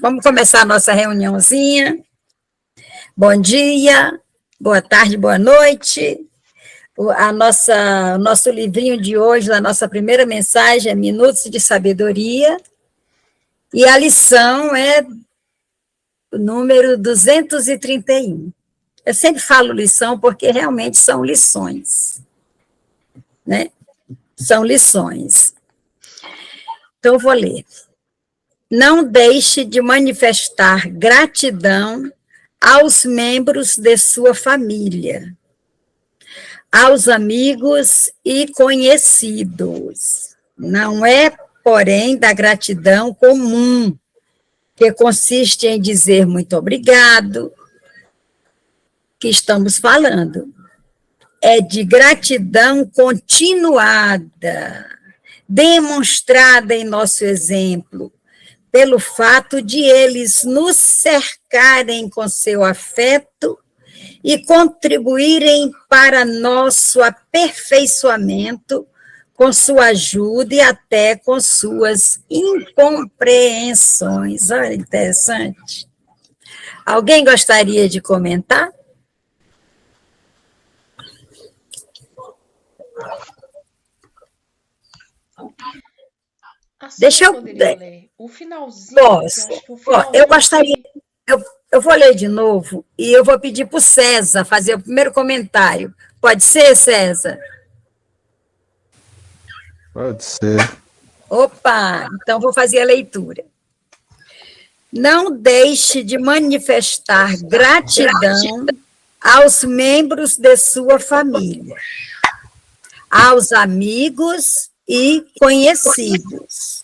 Vamos começar a nossa reuniãozinha. Bom dia, boa tarde, boa noite. O nosso livrinho de hoje, a nossa primeira mensagem é Minutos de Sabedoria, e a lição é o número 231. Eu sempre falo lição porque realmente são lições, né? São lições. Então, eu vou ler. Não deixe de manifestar gratidão aos membros de sua família, aos amigos e conhecidos. Não é, porém, da gratidão comum, que consiste em dizer muito obrigado, que estamos falando. É de gratidão continuada, demonstrada em nosso exemplo, pelo fato de eles nos cercarem com seu afeto e contribuírem para nosso aperfeiçoamento com sua ajuda e até com suas incompreensões. Olha, interessante. Alguém gostaria de comentar? Deixa eu ler o finalzinho. Posso. Eu gostaria. Eu vou ler de novo e eu vou pedir para o César fazer o primeiro comentário. Pode ser, César? Pode ser. Opa, então vou fazer a leitura. Não deixe de manifestar gratidão aos membros de sua família, aos amigos e conhecidos.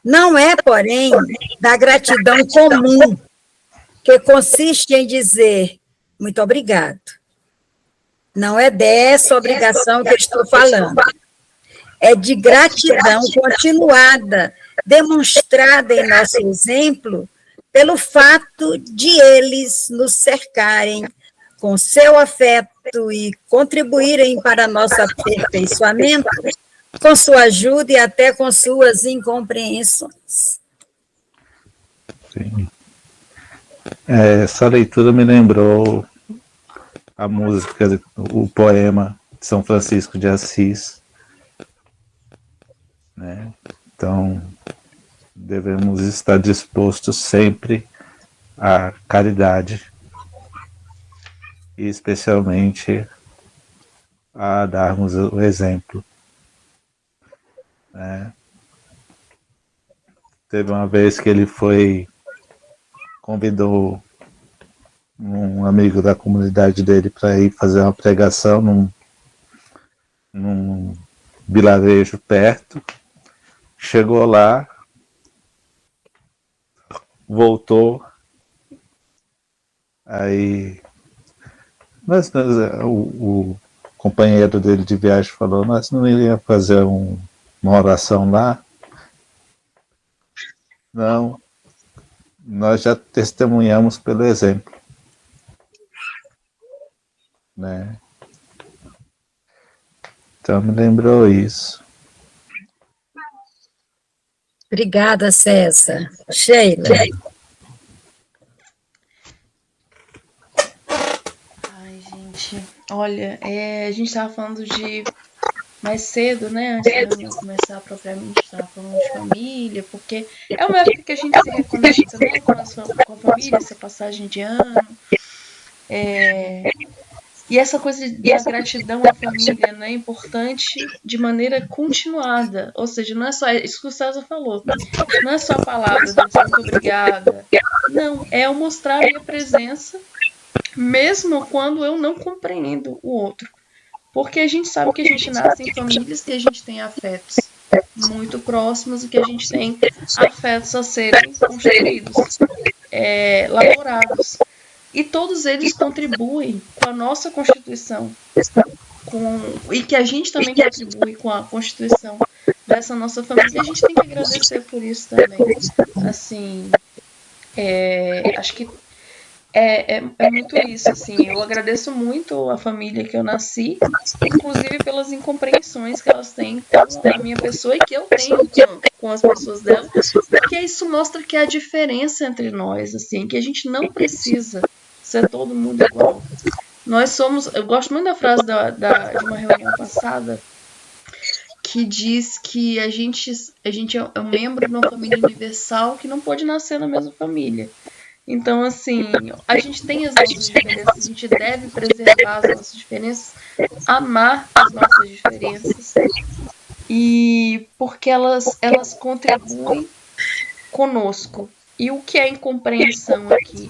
Não é, porém, da gratidão comum, que consiste em dizer muito obrigado. Não é dessa obrigação que eu estou falando. É de gratidão continuada, demonstrada em nosso exemplo, pelo fato de eles nos cercarem com seu afeto e contribuírem para nosso aperfeiçoamento, com sua ajuda e até com suas incompreensões. Sim. Essa leitura me lembrou a música, o poema de São Francisco de Assis, né? Então, devemos estar dispostos sempre à caridade, e especialmente a darmos o exemplo. Né? Teve uma vez que ele convidou um amigo da comunidade dele para ir fazer uma pregação num vilarejo perto. Chegou lá, voltou, aí o companheiro dele de viagem falou: nós não iríamos fazer uma oração lá? Não, nós já testemunhamos pelo exemplo, né? Então me lembrou isso. Obrigada, César. Sheila. Ai, gente, olha, a gente estava falando de mais cedo, né, antes de começar propriamente, estava falando de família, porque é uma época que a gente se reconecta, né, com a família, essa passagem de ano, e essa coisa da gratidão à família, né, é importante de maneira continuada, ou seja, não é só isso que o César falou, não é só a palavra, muito obrigada, não, é eu mostrar a minha presença, mesmo quando eu não compreendo o outro. Porque a gente sabe que a gente nasce em famílias que a gente tem afetos muito próximos e que a gente tem afetos a serem construídos, elaborados. E todos eles contribuem com a nossa Constituição. E que a gente também contribui com a Constituição dessa nossa família. E a gente tem que agradecer por isso também. Assim, acho que É muito isso, assim. Eu agradeço muito a família que eu nasci, inclusive pelas incompreensões que elas têm com a minha pessoa e que eu tenho com as pessoas dela, porque isso mostra que há diferença entre nós, assim, que a gente não precisa ser todo mundo igual. Nós somos. Eu gosto muito da frase de uma reunião passada que diz que a gente é um membro de uma família universal que não pode nascer na mesma família. Então, assim, a gente tem as nossas diferenças, a gente deve preservar as nossas diferenças, amar as nossas diferenças, e porque elas contribuem conosco. E o que é incompreensão aqui?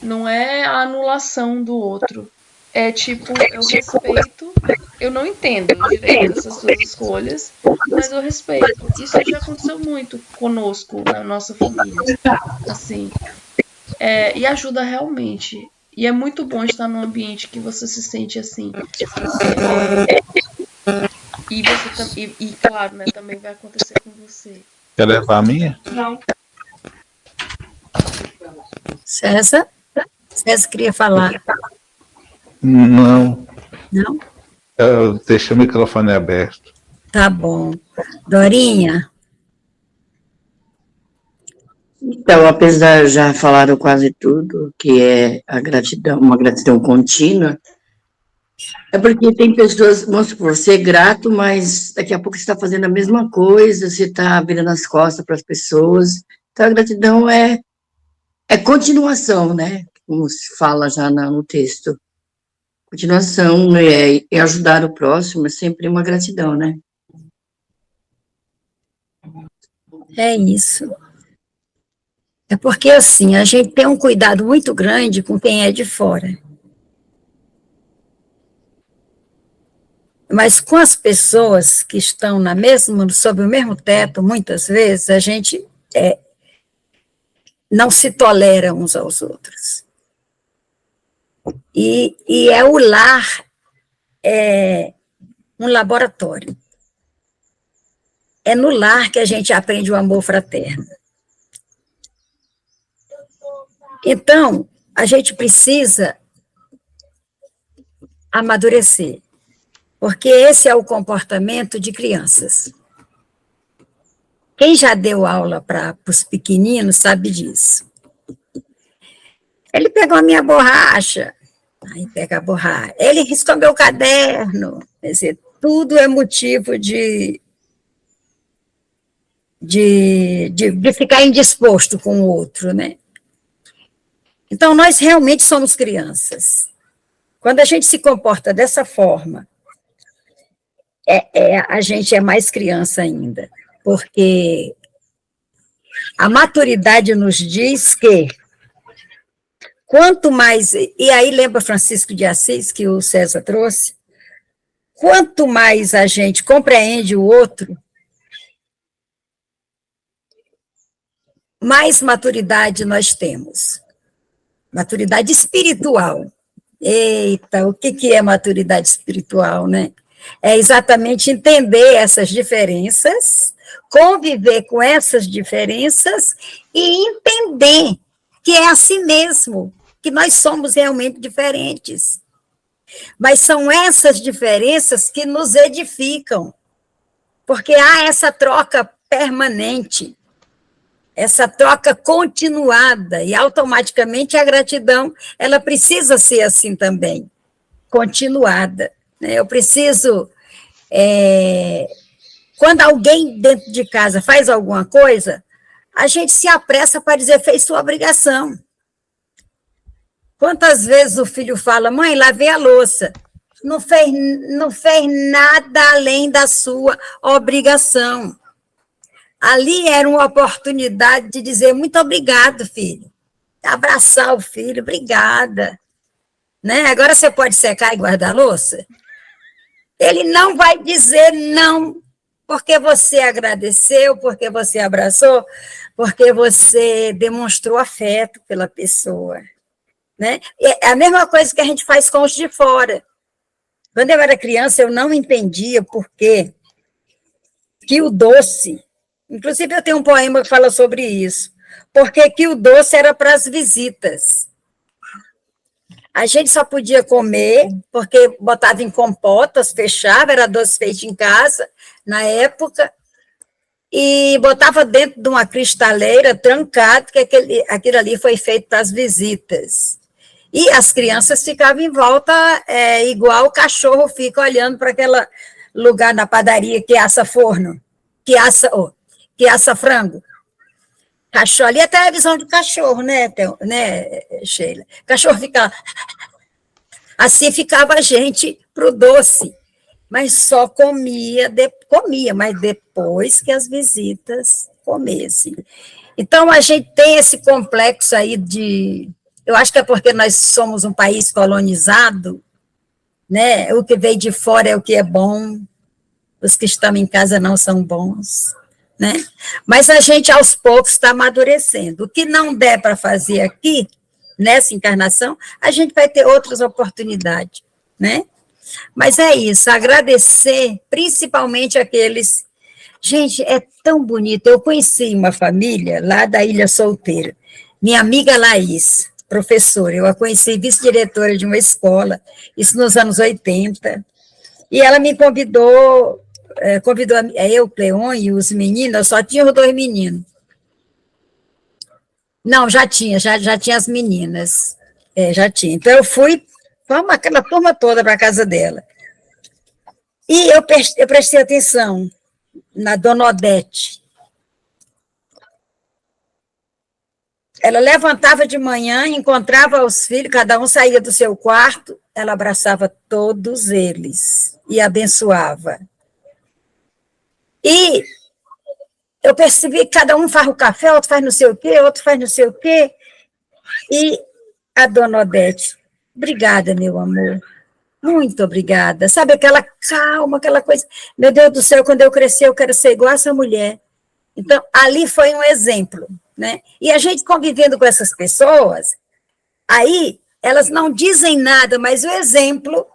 Não é a anulação do outro. É tipo, eu respeito, eu não entendo direito essas suas escolhas, mas eu respeito. Isso já aconteceu muito conosco, na nossa família. Assim. E ajuda realmente. E é muito bom estar num ambiente que você se sente assim. E claro, né, também vai acontecer com você. Quer levar a minha? Não. César queria falar. Não. Não? Eu deixei o microfone aberto. Tá bom. Dorinha? Então, apesar já falaram quase tudo, que é a gratidão, uma gratidão contínua, é porque tem pessoas, vamos supor, ser grato, mas daqui a pouco você está fazendo a mesma coisa, você está virando as costas para as pessoas. Então, a gratidão é continuação, né? Como se fala já no texto. Continuação é ajudar o próximo, é sempre uma gratidão, né? É isso. É porque, assim, a gente tem um cuidado muito grande com quem é de fora. Mas com as pessoas que estão sob o mesmo teto, muitas vezes, a gente não se tolera uns aos outros. E o lar é um laboratório. É no lar que a gente aprende o amor fraterno. Então, a gente precisa amadurecer, porque esse é o comportamento de crianças. Quem já deu aula para os pequeninos sabe disso. Ele pegou a minha borracha, aí pega a borracha. Ele riscou meu caderno. Quer dizer, tudo é motivo de ficar indisposto com o outro, né? Então, nós realmente somos crianças. Quando a gente se comporta dessa forma, a gente é mais criança ainda, porque a maturidade nos diz que quanto mais, e aí lembra Francisco de Assis, que o César trouxe, quanto mais a gente compreende o outro, mais maturidade nós temos. Maturidade espiritual. Eita, o que é maturidade espiritual, né? É exatamente entender essas diferenças, conviver com essas diferenças e entender que é assim mesmo, que nós somos realmente diferentes. Mas são essas diferenças que nos edificam, porque há essa troca permanente, essa troca continuada, e automaticamente a gratidão, ela precisa ser assim também, continuada. Eu preciso, quando alguém dentro de casa faz alguma coisa, a gente se apressa para dizer, fez sua obrigação. Quantas vezes o filho fala, mãe, lavei a louça, não fez nada além da sua obrigação. Ali era uma oportunidade de dizer muito obrigado, filho. Abraçar o filho, obrigada. Né? Agora você pode secar e guardar a louça? Ele não vai dizer não, porque você agradeceu, porque você abraçou, porque você demonstrou afeto pela pessoa. Né? É a mesma coisa que a gente faz com os de fora. Quando eu era criança, eu não entendia por que o doce... Inclusive, eu tenho um poema que fala sobre isso. Porque que o doce era para as visitas. A gente só podia comer, porque botava em compotas, fechava, era doce feito em casa, na época, e botava dentro de uma cristaleira, trancado, que aquilo ali foi feito para as visitas. E as crianças ficavam em volta, igual o cachorro fica olhando para aquele lugar na padaria que assa forno, que assa frango. Cachorro, ali é a televisão do cachorro, né, Sheila? O cachorro fica... Assim ficava a gente pro doce, mas só comia, mas depois que as visitas comessem. Então, a gente tem esse complexo aí eu acho que é porque nós somos um país colonizado, né? O que veio de fora é o que é bom, os que estão em casa não são bons, né? Mas a gente, aos poucos, está amadurecendo. O que não der para fazer aqui, nessa encarnação, a gente vai ter outras oportunidades, né? Mas é isso, agradecer principalmente aqueles... Gente, é tão bonito. Eu conheci uma família lá da Ilha Solteira. Minha amiga Laís, professora, eu a conheci vice-diretora de uma escola, isso nos anos 80, e ela me convidou eu, Cleon e os meninos, eu só tinha os 2 meninos. Não, já tinha as meninas, já tinha. Então, eu fui, vamos aquela turma toda para a casa dela. E eu prestei atenção na Dona Odete. Ela levantava de manhã, encontrava os filhos, cada um saía do seu quarto, ela abraçava todos eles e abençoava. E eu percebi que cada um faz o café, outro faz não sei o quê, outro faz não sei o quê. E a Dona Odete, obrigada, meu amor, muito obrigada. Sabe aquela calma, aquela coisa, meu Deus do céu, quando eu crescer, eu quero ser igual a essa mulher. Então, ali foi um exemplo, né? E a gente convivendo com essas pessoas, aí elas não dizem nada, mas o exemplo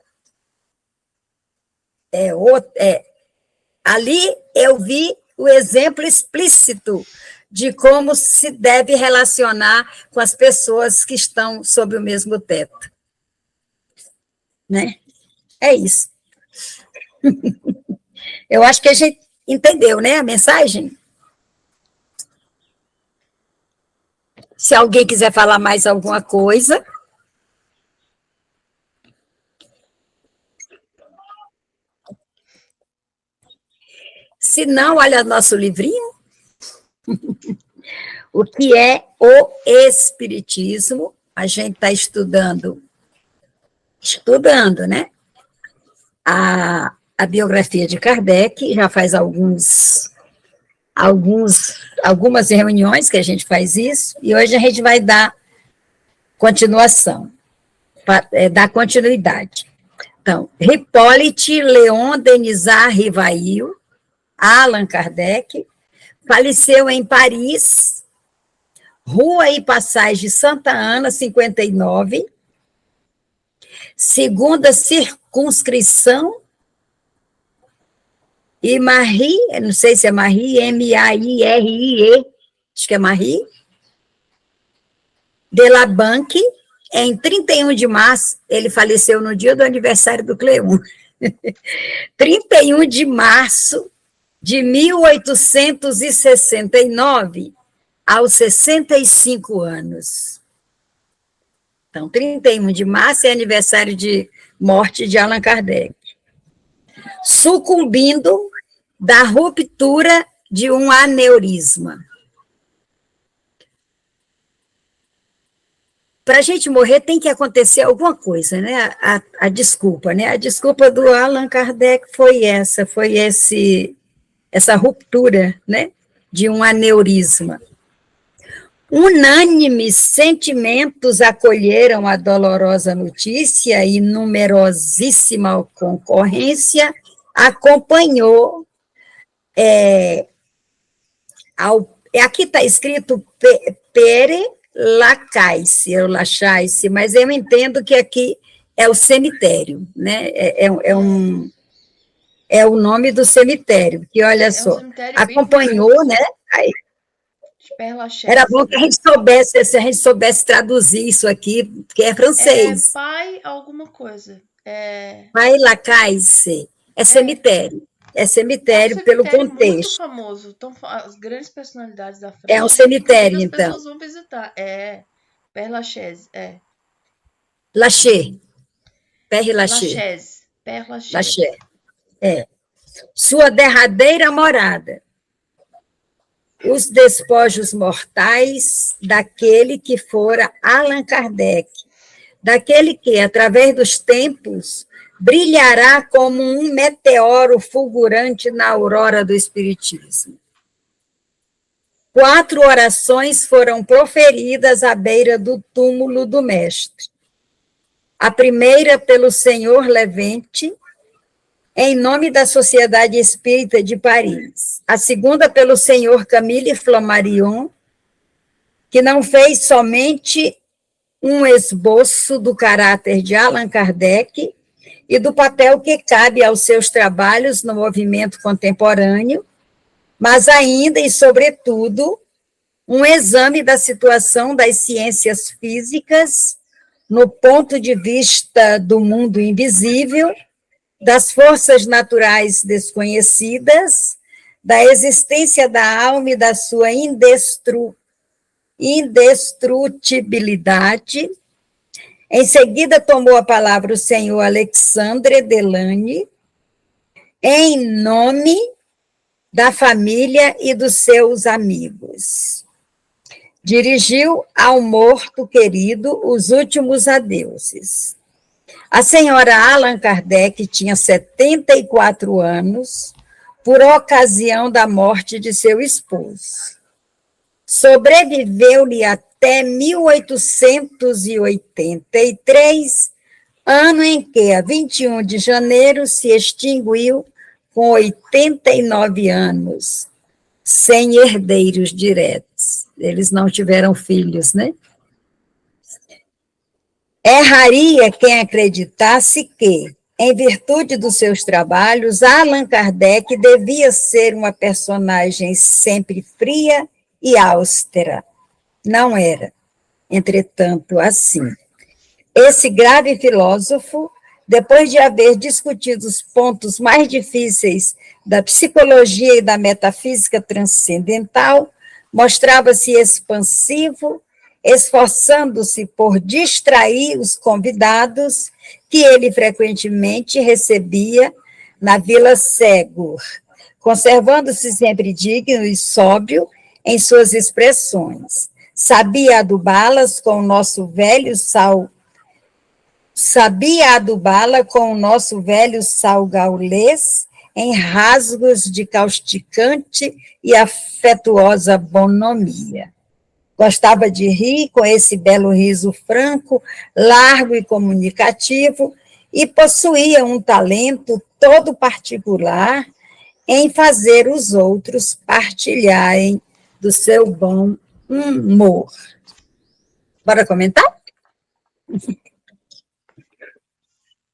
ali eu vi o exemplo explícito de como se deve relacionar com as pessoas que estão sob o mesmo teto. Né? É isso. Eu acho que a gente entendeu, né, a mensagem? Se alguém quiser falar mais alguma coisa... Se não, olha nosso livrinho. O que é o Espiritismo? A gente está estudando, né? A biografia de Kardec, já faz algumas reuniões que a gente faz isso, e hoje a gente vai dar continuação, dar continuidade. Então, Hippolyte Léon Denisard Rivail, Allan Kardec, faleceu em Paris, Rua e Passagem Santa Ana, 59, segunda circunscrição, e Marie, não sei se é Marie, M-A-I-R-I-E, acho que é Marie, de la Banque, em 31 de março, ele faleceu no dia do aniversário do Cleon, 31 de março de 1869, aos 65 anos. Então, 31 de março é aniversário de morte de Allan Kardec. Sucumbindo da ruptura de um aneurisma. Para a gente morrer tem que acontecer alguma coisa, né? A desculpa, né? A desculpa do Allan Kardec foi essa ruptura, né? De um aneurisma. Unânimes sentimentos acolheram a dolorosa notícia e numerosíssima concorrência acompanhou. Aqui está escrito Pere Lachaise, mas eu entendo que aqui é o cemitério, né? É o nome do cemitério, que olha só, acompanhou, né? Aí, Père Lachaise. Era bom que a gente soubesse traduzir isso aqui, porque é francês. Pai alguma coisa. Pai Lachaise. É cemitério. É cemitério pelo contexto. Muito famoso. Então, as grandes personalidades da França. É um cemitério, então. As pessoas vão visitar. Père Lachaise, Lachaise. Père Lachaise. Père Lachaise. Sua derradeira morada. Os despojos mortais daquele que fora Allan Kardec, daquele que, através dos tempos, brilhará como um meteoro fulgurante na aurora do Espiritismo. 4 orações foram proferidas à beira do túmulo do mestre. A primeira pelo senhor Levente, em nome da Sociedade Espírita de Paris. A segunda pelo senhor Camille Flammarion, que não fez somente um esboço do caráter de Allan Kardec e do papel que cabe aos seus trabalhos no movimento contemporâneo, mas ainda e, sobretudo, um exame da situação das ciências físicas no ponto de vista do mundo invisível, das forças naturais desconhecidas, da existência da alma e da sua indestrutibilidade. Em seguida, tomou a palavra o senhor Alexandre Delany, em nome da família e dos seus amigos. Dirigiu ao morto querido os últimos adeuses. A senhora Allan Kardec tinha 74 anos, por ocasião da morte de seu esposo. Sobreviveu-lhe até 1883, ano em que, a 21 de janeiro, se extinguiu com 89 anos, sem herdeiros diretos. Eles não tiveram filhos, né? Erraria quem acreditasse que, em virtude dos seus trabalhos, Allan Kardec devia ser uma personagem sempre fria e austera. Não era, entretanto, assim. Esse grave filósofo, depois de haver discutido os pontos mais difíceis da psicologia e da metafísica transcendental, mostrava-se expansivo, esforçando-se por distrair os convidados que ele frequentemente recebia na Vila Ségur, conservando-se sempre digno e sóbrio em suas expressões. Sabia adubá-las com o nosso velho sal gaulês, em rasgos de causticante e afetuosa bonomia. Gostava de rir com esse belo riso franco, largo e comunicativo, e possuía um talento todo particular em fazer os outros partilharem do seu bom humor. Bora comentar?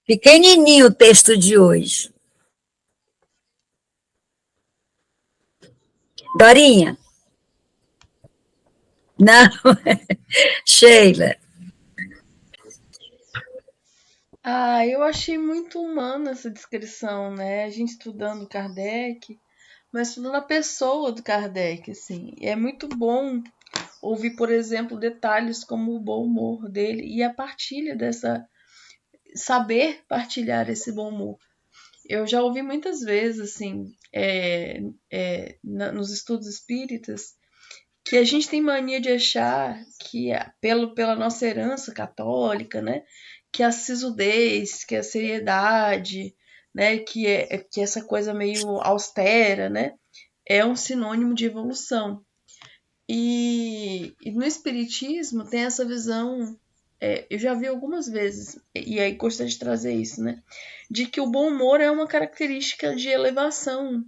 Pequenininho o texto de hoje. Dorinha? Não, Sheila. Eu achei muito humana essa descrição, né? A gente estudando Kardec, mas estudando a pessoa do Kardec, assim. É muito bom ouvir, por exemplo, detalhes como o bom humor dele e a partilha dessa... saber partilhar esse bom humor. Eu já ouvi muitas vezes, assim, nos estudos espíritas, que a gente tem mania de achar que, pela nossa herança católica, né, que a sisudez, que a seriedade, né, que essa coisa meio austera, né, é um sinônimo de evolução. E no espiritismo tem essa visão, eu já vi algumas vezes, e aí gostaria de trazer isso, né, de que o bom humor é uma característica de elevação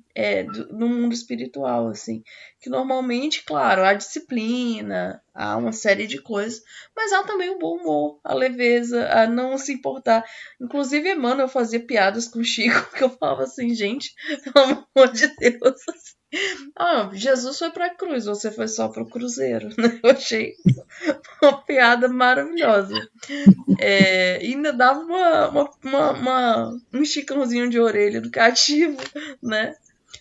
no mundo espiritual, assim, que normalmente, claro, há disciplina, há uma série de coisas, mas há também o bom humor, a leveza, a não se importar. Inclusive, Emmanuel fazia piadas com o Chico, que eu falava assim, gente, pelo amor de Deus, assim, Jesus foi para a cruz, você foi só para o cruzeiro. Eu achei uma piada maravilhosa. Ainda dava um esticãozinho de orelha educativo, né?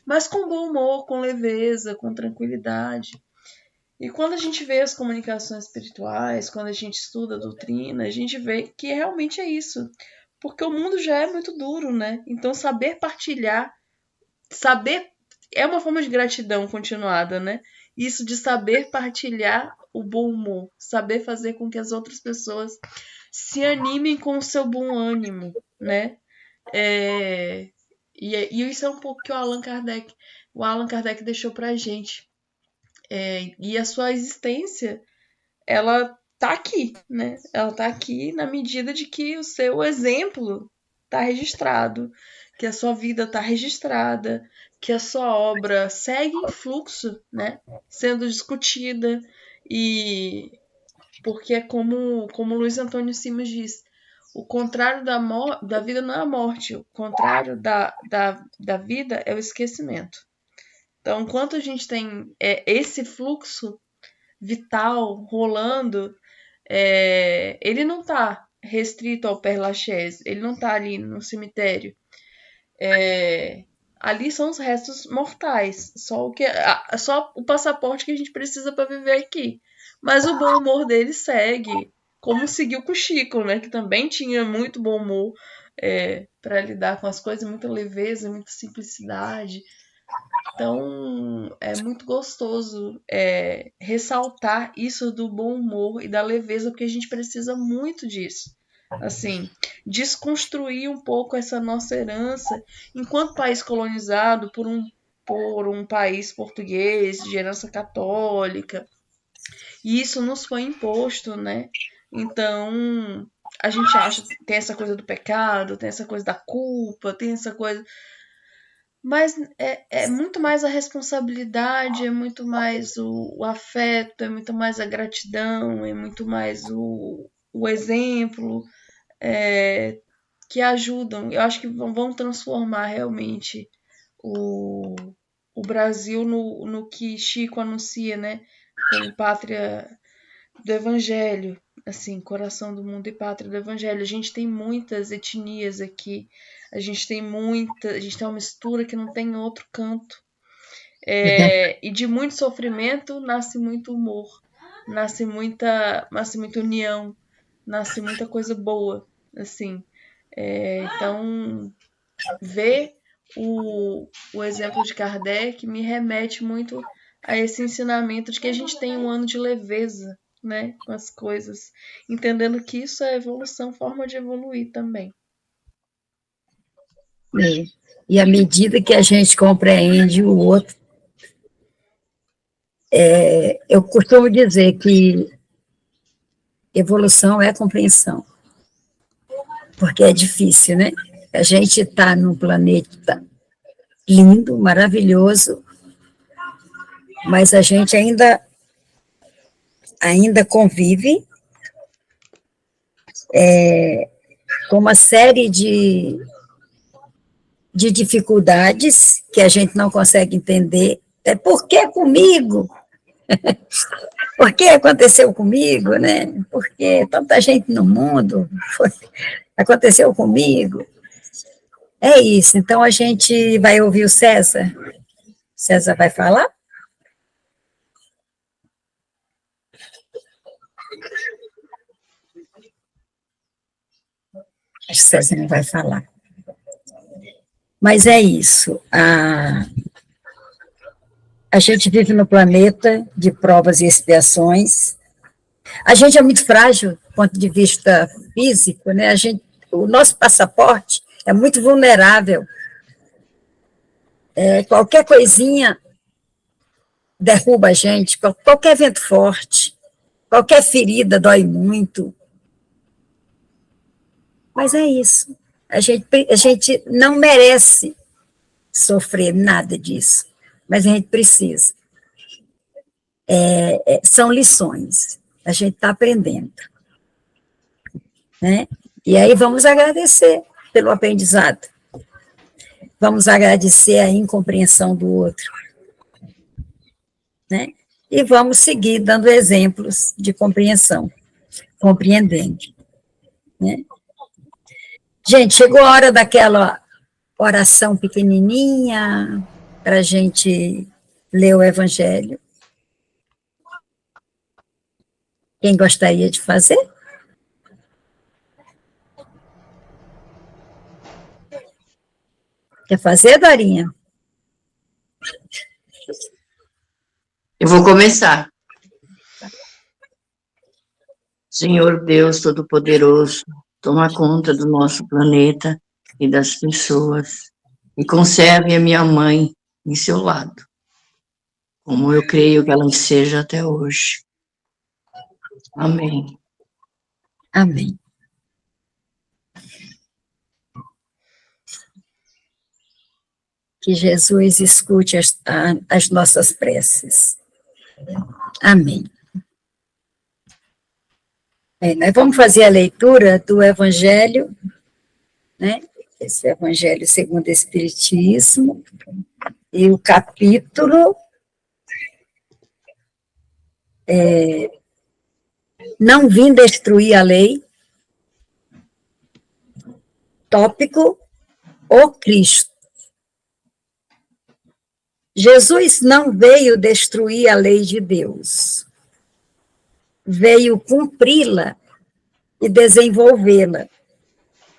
Mas com bom humor, com leveza, com tranquilidade. E quando a gente vê as comunicações espirituais, quando a gente estuda a doutrina, a gente vê que realmente é isso. Porque o mundo já é muito duro, né? Então saber partilhar, saber é uma forma de gratidão continuada, né? Isso de saber partilhar o bom humor, saber fazer com que as outras pessoas se animem com o seu bom ânimo, né? E isso é um pouco que o Allan Kardec deixou pra gente. E a sua existência, ela tá aqui, né? Ela tá aqui na medida de que o seu exemplo tá registrado, que a sua vida tá registrada, que a sua obra segue em fluxo, né? Sendo discutida, e porque é como Luiz Antônio Simas diz, o contrário da vida não é a morte, o contrário da vida é o esquecimento. Então, enquanto a gente tem esse fluxo vital rolando, ele não está restrito ao Père Lachaise, ele não está ali no cemitério. Ali são os restos mortais, só o passaporte que a gente precisa para viver aqui. Mas o bom humor dele segue, como seguiu com o Chico, né, que também tinha muito bom humor para lidar com as coisas, muita leveza, muita simplicidade. Então, é muito gostoso ressaltar isso do bom humor e da leveza, porque a gente precisa muito disso. Assim, desconstruir um pouco essa nossa herança enquanto país colonizado por um país português de herança católica. E isso nos foi imposto, né? Então, a gente acha que tem essa coisa do pecado, tem essa coisa da culpa, tem essa coisa... Mas é muito mais a responsabilidade, é muito mais o afeto, é muito mais a gratidão, é muito mais o exemplo que ajudam. Eu acho que vão transformar realmente o Brasil no que Chico anuncia, né? Como pátria do Evangelho, assim, coração do mundo e pátria do Evangelho. A gente tem muitas etnias aqui, a gente tem uma mistura que não tem em outro canto. E de muito sofrimento nasce muito humor, nasce muita união, nasce muita coisa boa, assim. Então, ver o exemplo de Kardec me remete muito a esse ensinamento de que a gente tem um ano de leveza, né, com as coisas, entendendo que isso é evolução, forma de evoluir também. E à medida que a gente compreende o outro, eu costumo dizer que evolução é compreensão, porque é difícil, né? A gente está num planeta lindo, maravilhoso, mas a gente ainda convive com uma série de dificuldades que a gente não consegue entender. Por que comigo? Por que aconteceu comigo, né? Por que tanta gente no mundo aconteceu comigo? É isso. Então, a gente vai ouvir o César. César vai falar? Acho que César não vai falar. Mas é isso. A gente vive no planeta de provas e expiações. A gente é muito frágil do ponto de vista físico, né? O nosso passaporte é muito vulnerável. Qualquer coisinha derruba a gente, qualquer vento forte, qualquer ferida dói muito. Mas é isso. A gente não merece sofrer nada disso, mas a gente precisa. São lições, a gente está aprendendo. Né? E aí vamos agradecer pelo aprendizado. Vamos agradecer a incompreensão do outro. né? E vamos seguir dando exemplos de compreensão, compreendendo, né? Gente, chegou a hora daquela oração pequenininha para a gente ler o Evangelho. Quem gostaria de fazer? Quer fazer, Dorinha? Eu vou começar. Senhor Deus Todo-Poderoso, toma conta do nosso planeta e das pessoas, e conserve a minha mãe em seu lado, como eu creio que ela seja até hoje. Amém. Amém. Que Jesus escute as nossas preces. Amém. Nós vamos fazer a leitura do Evangelho, né? Esse Evangelho segundo o Espiritismo, e o capítulo Não vim destruir a lei, tópico, o Cristo. Jesus não veio destruir a lei de Deus, veio cumpri-la e desenvolvê-la,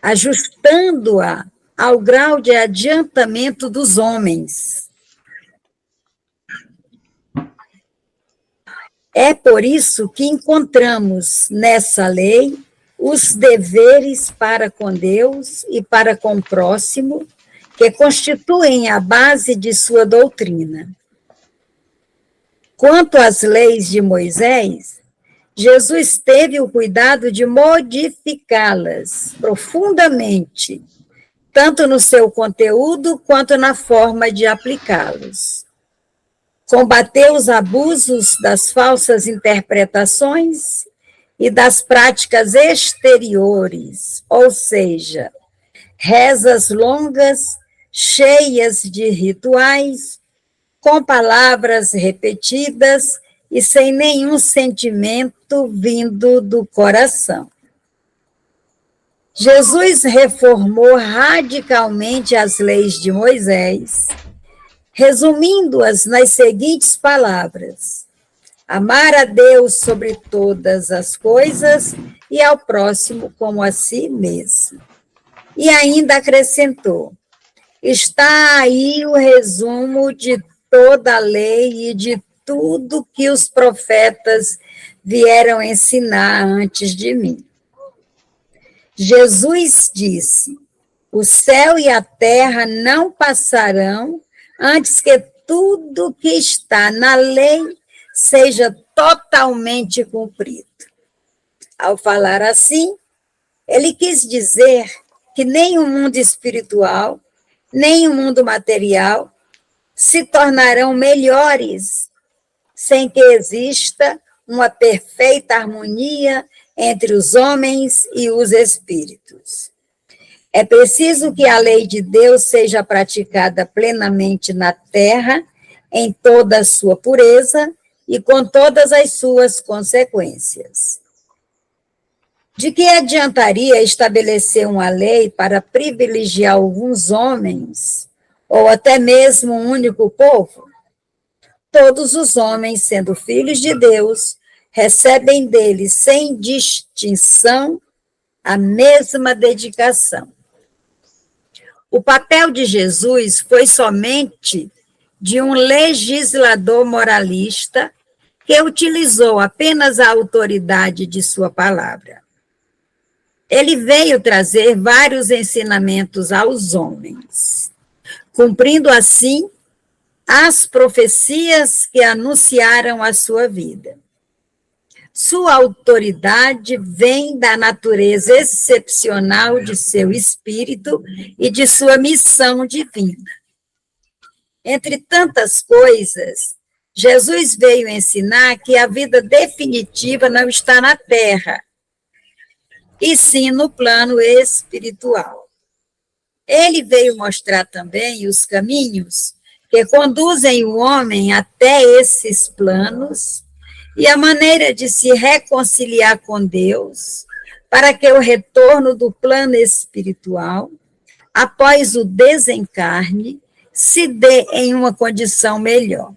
ajustando-a ao grau de adiantamento dos homens. É por isso que encontramos nessa lei os deveres para com Deus e para com o próximo, que constituem a base de sua doutrina. Quanto às leis de Moisés, Jesus teve o cuidado de modificá-las profundamente, tanto no seu conteúdo quanto na forma de aplicá-los. Combateu os abusos das falsas interpretações e das práticas exteriores, ou seja, rezas longas, cheias de rituais, com palavras repetidas e sem nenhum sentimento vindo do coração. Jesus reformou radicalmente as leis de Moisés, resumindo-as nas seguintes palavras: amar a Deus sobre todas as coisas e ao próximo como a si mesmo. E ainda acrescentou: está aí o resumo de toda a lei e de tudo que os profetas vieram ensinar antes de mim. Jesus disse: o céu e a terra não passarão antes que tudo que está na lei seja totalmente cumprido. Ao falar assim, ele quis dizer que nem o mundo espiritual, nem o mundo material se tornarão melhores sem que exista uma perfeita harmonia entre os homens e os espíritos. É preciso que a lei de Deus seja praticada plenamente na terra, em toda a sua pureza e com todas as suas consequências. De que adiantaria estabelecer uma lei para privilegiar alguns homens, ou até mesmo um único povo? Todos os homens, sendo filhos de Deus, recebem dele, sem distinção, a mesma dedicação. O papel de Jesus foi somente de um legislador moralista que utilizou apenas a autoridade de sua palavra. Ele veio trazer vários ensinamentos aos homens, cumprindo assim as profecias que anunciaram a sua vida. Sua autoridade vem da natureza excepcional de seu espírito e de sua missão divina. Entre tantas coisas, Jesus veio ensinar que a vida definitiva não está na terra, e sim no plano espiritual. Ele veio mostrar também os caminhos que conduzem o homem até esses planos e a maneira de se reconciliar com Deus, para que o retorno do plano espiritual, após o desencarne, se dê em uma condição melhor.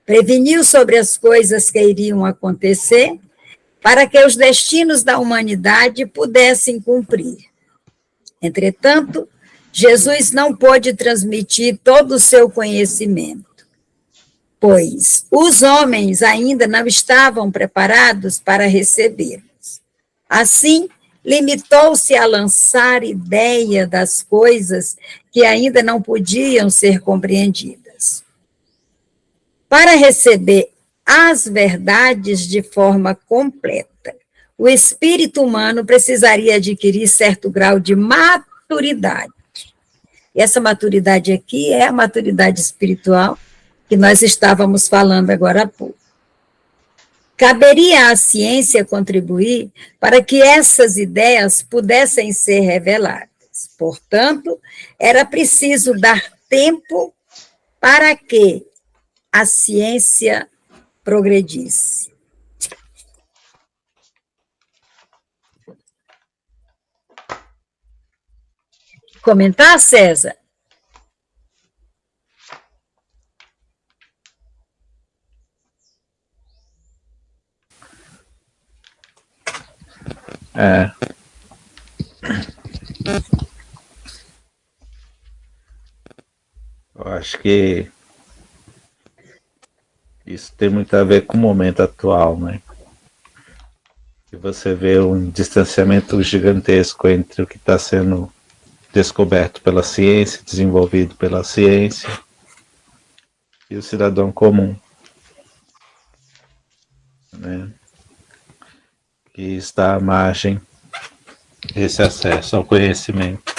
Preveniu sobre as coisas que iriam acontecer, para que os destinos da humanidade pudessem cumprir. Entretanto, Jesus não pôde transmitir todo o seu conhecimento, pois os homens ainda não estavam preparados para recebê-los. Assim, limitou-se a lançar ideia das coisas que ainda não podiam ser compreendidas. Para receber as verdades de forma completa, o espírito humano precisaria adquirir certo grau de maturidade. E essa maturidade aqui é a maturidade espiritual que nós estávamos falando agora há pouco. Caberia à ciência contribuir para que essas ideias pudessem ser reveladas. Portanto, era preciso dar tempo para que a ciência progredisse. Comentar, César? Eu acho que isso tem muito a ver com o momento atual, né? E você vê um distanciamento gigantesco entre o que está sendo descoberto pela ciência, desenvolvido pela ciência, e o cidadão comum, né? Que está à margem desse acesso ao conhecimento,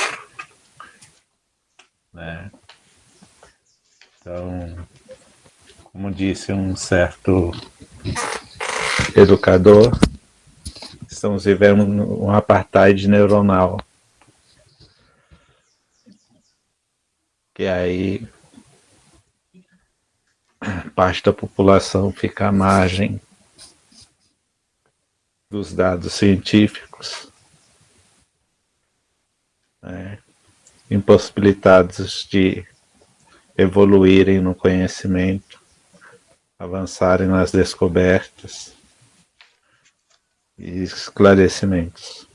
né? Então, como disse um certo educador, estamos vivendo um apartheid neuronal, que aí parte da população fica à margem dos dados científicos, né, impossibilitados de evoluírem no conhecimento, avançarem nas descobertas e esclarecimentos.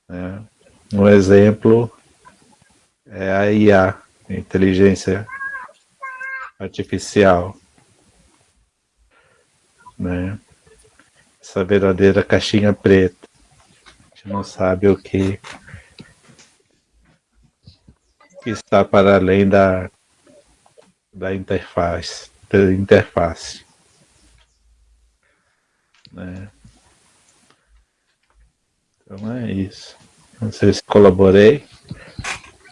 Né. Um exemplo é a IA, a inteligência artificial, né? Essa verdadeira caixinha preta. A gente não sabe o que está para além da interface, né? Então é isso. Não sei se colaborei,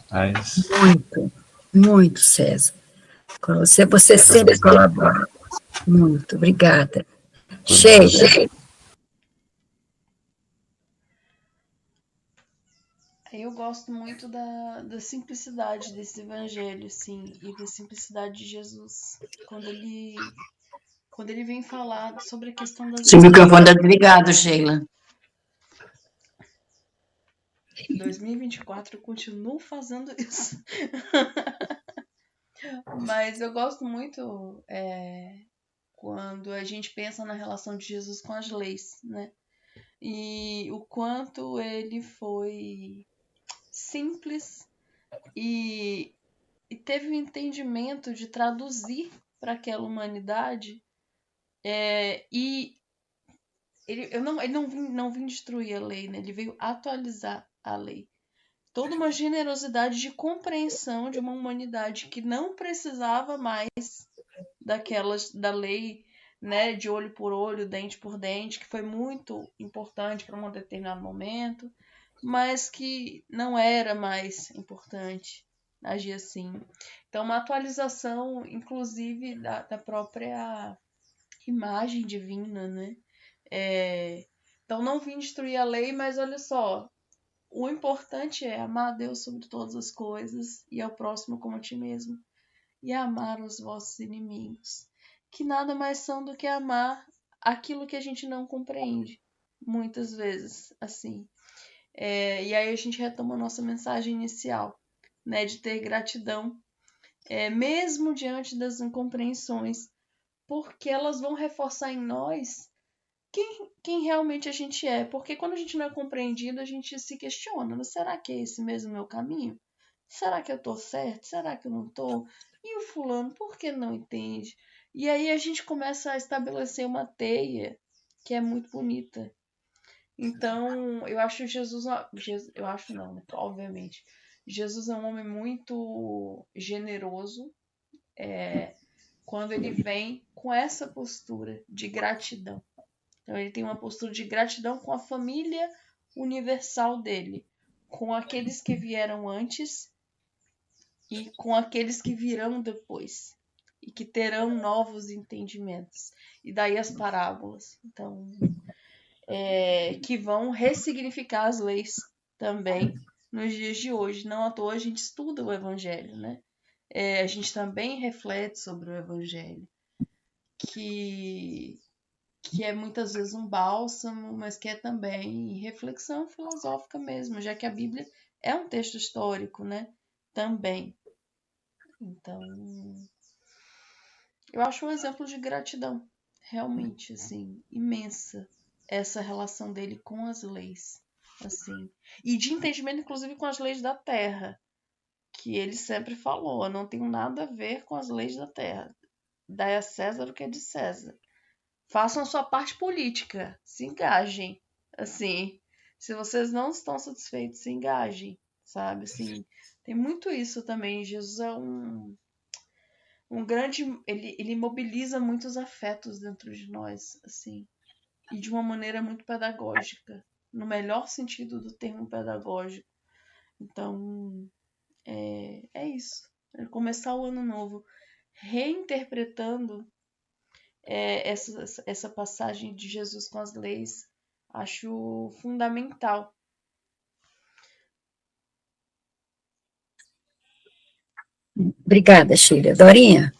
mas... Muito, César. Com você sempre colabora. Muito, obrigada. Sheila. Eu gosto muito da simplicidade desse evangelho, assim, e da simplicidade de Jesus. Quando ele vem falar sobre a questão das... Seu microfone está desligado, Sheila. 2024 eu continuo fazendo isso. Mas eu gosto muito quando a gente pensa na relação de Jesus com as leis, né? E o quanto ele foi simples e teve o entendimento de traduzir para aquela humanidade, e ele não vinha destruir a lei, né? Ele veio atualizar a lei. Toda uma generosidade de compreensão de uma humanidade que não precisava mais da lei, né, de olho por olho, dente por dente, que foi muito importante para um determinado momento, mas que não era mais importante agir assim. Então, uma atualização, inclusive, da própria imagem divina, né? Então, não vim destruir a lei, mas olha só, o importante é amar a Deus sobre todas as coisas e ao próximo como a ti mesmo, e amar os vossos inimigos, que nada mais são do que amar aquilo que a gente não compreende, muitas vezes, assim. E aí a gente retoma a nossa mensagem inicial, né, de ter gratidão, mesmo diante das incompreensões, porque elas vão reforçar em nós quem realmente a gente é. Porque quando a gente não é compreendido, a gente se questiona, mas será que é esse mesmo meu caminho? Será que eu tô certo? Será que eu não tô? E o fulano, por que não entende? E aí a gente começa a estabelecer uma teia que é muito bonita. Então, eu acho Jesus, eu acho não, né? Obviamente, Jesus é um homem muito generoso, quando ele vem com essa postura de gratidão. Então, ele tem uma postura de gratidão com a família universal dele, com aqueles que vieram antes e com aqueles que virão depois e que terão novos entendimentos. E daí as parábolas. Então, que vão ressignificar as leis também nos dias de hoje. Não à toa a gente estuda o Evangelho, né? A gente também reflete sobre o Evangelho, que é muitas vezes um bálsamo, mas que é também reflexão filosófica mesmo, já que a Bíblia é um texto histórico, né? Também. Então, eu acho um exemplo de gratidão, realmente, assim, imensa, essa relação dele com as leis, assim, e de entendimento, inclusive, com as leis da terra, que ele sempre falou, eu não tenho nada a ver com as leis da terra, dai a César o que é de César, façam a sua parte política, se engajem, assim, se vocês não estão satisfeitos, se engajem, sabe, assim, tem muito isso também. Jesus é um grande, ele mobiliza muitos afetos dentro de nós, assim, e de uma maneira muito pedagógica, no melhor sentido do termo pedagógico. Então, é isso. Começar o ano novo reinterpretando essa passagem de Jesus com as leis, acho fundamental. Obrigada, Sheila. Dorinha?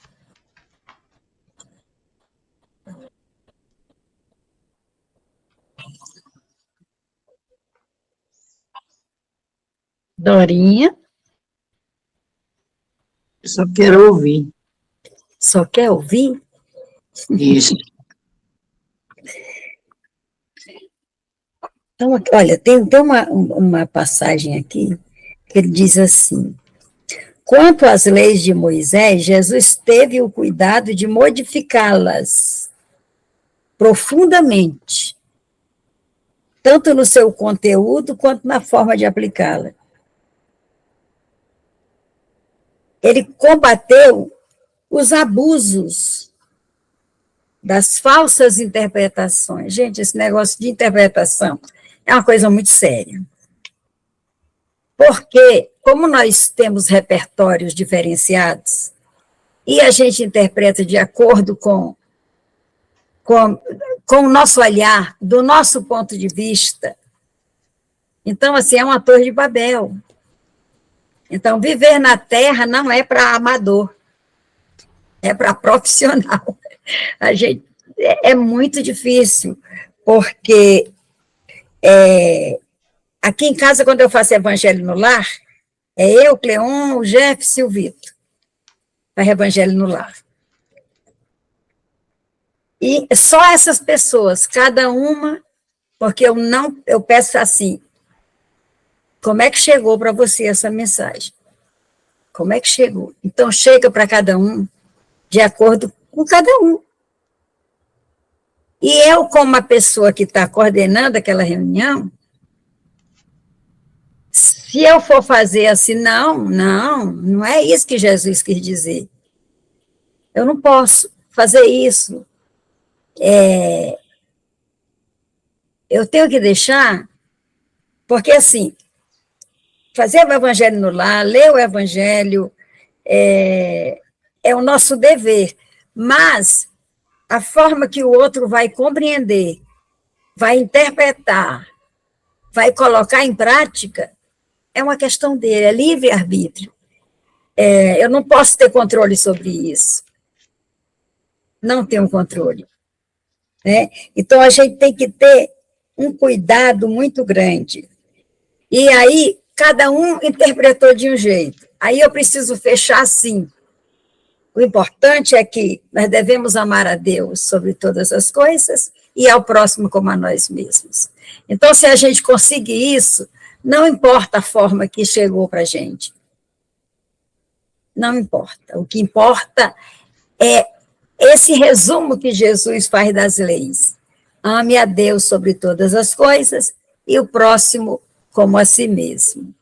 Dorinha? Só quero ouvir. Só quer ouvir? Isso. Então, olha, tem uma passagem aqui que ele diz assim: quanto às leis de Moisés, Jesus teve o cuidado de modificá-las profundamente, tanto no seu conteúdo quanto na forma de aplicá-la. Ele combateu os abusos das falsas interpretações. Gente, esse negócio de interpretação é uma coisa muito séria. Porque, como nós temos repertórios diferenciados, e a gente interpreta de acordo com o nosso olhar, do nosso ponto de vista, então, assim, é uma torre de Babel. Então, viver na Terra não é para amador, é para profissional. A gente, é muito difícil, porque aqui em casa, quando eu faço Evangelho no Lar, é eu, Cleon, o Jeff e o Vitor, para Evangelho no Lar. E só essas pessoas, cada uma, porque eu peço assim, como é que chegou para você essa mensagem? Como é que chegou? Então, chega para cada um, de acordo com cada um. E eu, como a pessoa que está coordenando aquela reunião, se eu for fazer assim, não é isso que Jesus quis dizer. Eu não posso fazer isso. Eu tenho que deixar, porque assim, fazer o Evangelho no lar, ler o Evangelho, é o nosso dever, mas a forma que o outro vai compreender, vai interpretar, vai colocar em prática, é uma questão dele, é livre-arbítrio. Eu não posso ter controle sobre isso. Não tenho controle. Né? Então, a gente tem que ter um cuidado muito grande. E aí, cada um interpretou de um jeito. Aí eu preciso fechar assim. O importante é que nós devemos amar a Deus sobre todas as coisas e ao próximo como a nós mesmos. Então, se a gente conseguir isso, não importa a forma que chegou para a gente. Não importa. O que importa é esse resumo que Jesus faz das leis. Ame a Deus sobre todas as coisas e o próximo como a si mesmo.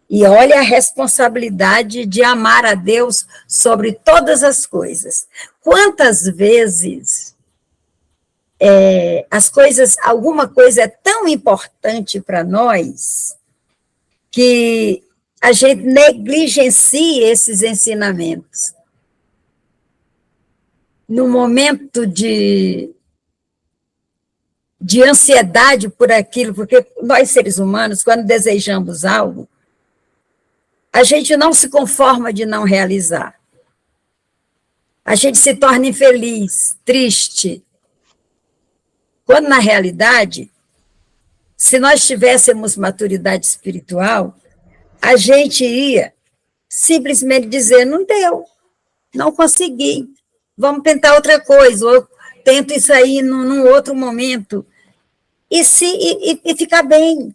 E olha a responsabilidade de amar a Deus sobre todas as coisas. Quantas vezes alguma coisa é tão importante para nós que a gente negligencia esses ensinamentos. No momento de ansiedade por aquilo, porque nós, seres humanos, quando desejamos algo, a gente não se conforma de não realizar. A gente se torna infeliz, triste. Quando, na realidade, se nós tivéssemos maturidade espiritual, a gente ia simplesmente dizer, não deu, não consegui, vamos tentar outra coisa, ou tento isso aí num outro momento, e ficar bem,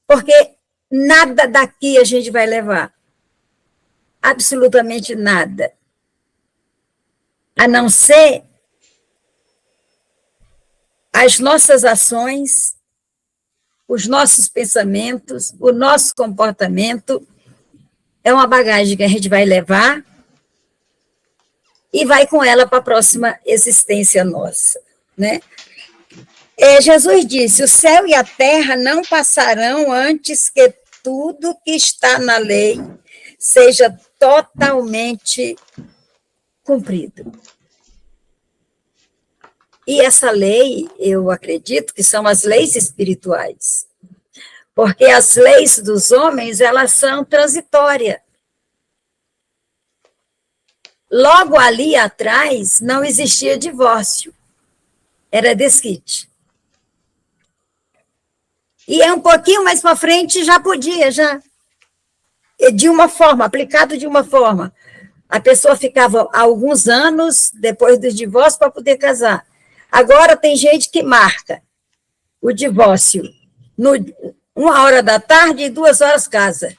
porque nada daqui a gente vai levar, absolutamente nada, a não ser as nossas ações, os nossos pensamentos, o nosso comportamento, é uma bagagem que a gente vai levar e vai com ela para a próxima existência nossa, né? Jesus disse, o céu e a terra não passarão antes que tudo que está na lei seja totalmente cumprido. E essa lei, eu acredito que são as leis espirituais, porque as leis dos homens, elas são transitórias. Logo ali atrás, não existia divórcio, era desquite. E um pouquinho mais para frente já podia, de uma forma, aplicado de uma forma. A pessoa ficava alguns anos depois do divórcio para poder casar. Agora tem gente que marca o divórcio 13h e 14h casa.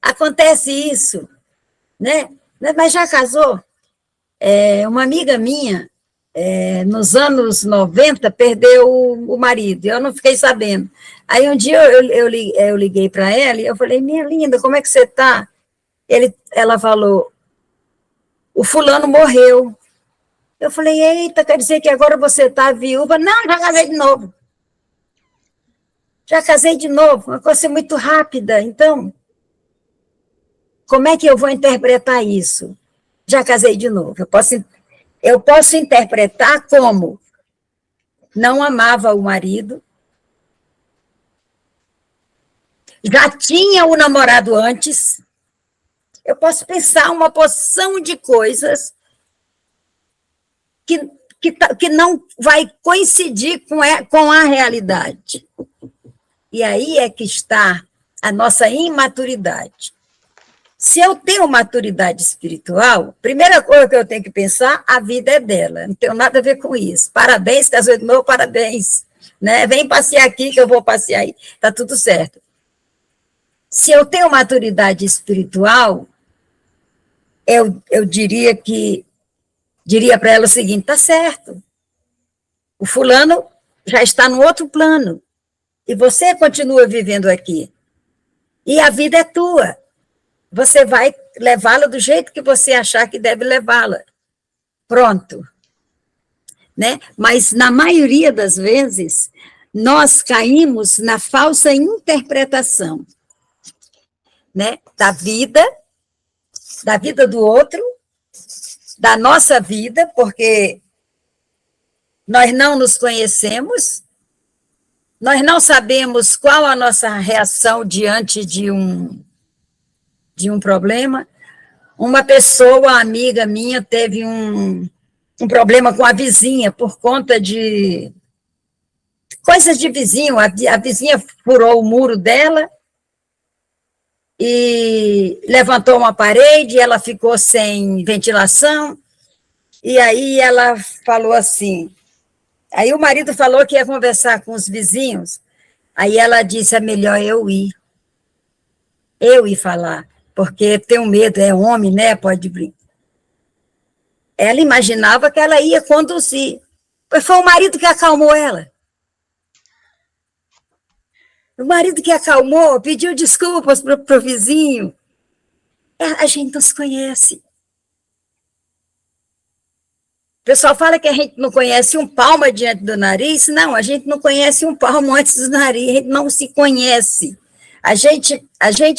Acontece isso, né? Mas já casou? Uma amiga minha, nos anos 90, perdeu o marido, eu não fiquei sabendo. Aí um dia eu liguei para ela e eu falei, minha linda, como é que você está? Ela falou, o fulano morreu. Eu falei, eita, quer dizer que agora você está viúva? Não, já casei de novo. Já casei de novo, uma coisa muito rápida. Então, como é que eu vou interpretar isso? Já casei de novo. Eu posso interpretar como não amava o marido, já tinha o namorado antes. Eu posso pensar uma porção de coisas que não vai coincidir com a realidade. E aí é que está a nossa imaturidade. Se eu tenho maturidade espiritual, primeira coisa que eu tenho que pensar, a vida é dela, não tenho nada a ver com isso. Parabéns, casou de novo, parabéns. Né? Vem passear aqui que eu vou passear aí, está tudo certo. Se eu tenho maturidade espiritual, eu diria para ela o seguinte, tá certo, o fulano já está no outro plano, e você continua vivendo aqui, e a vida é tua, você vai levá-la do jeito que você achar que deve levá-la, pronto, né? Mas na maioria das vezes, nós caímos na falsa interpretação, né? Da vida do outro, da nossa vida, porque nós não nos conhecemos, Nós não sabemos qual a nossa reação diante de um problema. Uma pessoa, amiga minha, teve um problema com a vizinha por conta de coisas de vizinho. A vizinha furou o muro dela e levantou uma parede, ela ficou sem ventilação, e aí ela falou assim, aí o marido falou que ia conversar com os vizinhos, aí ela disse, é melhor eu ir falar, porque tenho medo, é homem, né, pode brincar. Ela imaginava que ela ia conduzir, mas foi o marido que acalmou ela. O marido que acalmou, pediu desculpas para o vizinho. A gente não se conhece. O pessoal fala que a gente não conhece um palmo diante do nariz. Não, a gente não conhece um palmo antes do nariz, a gente não se conhece. A gente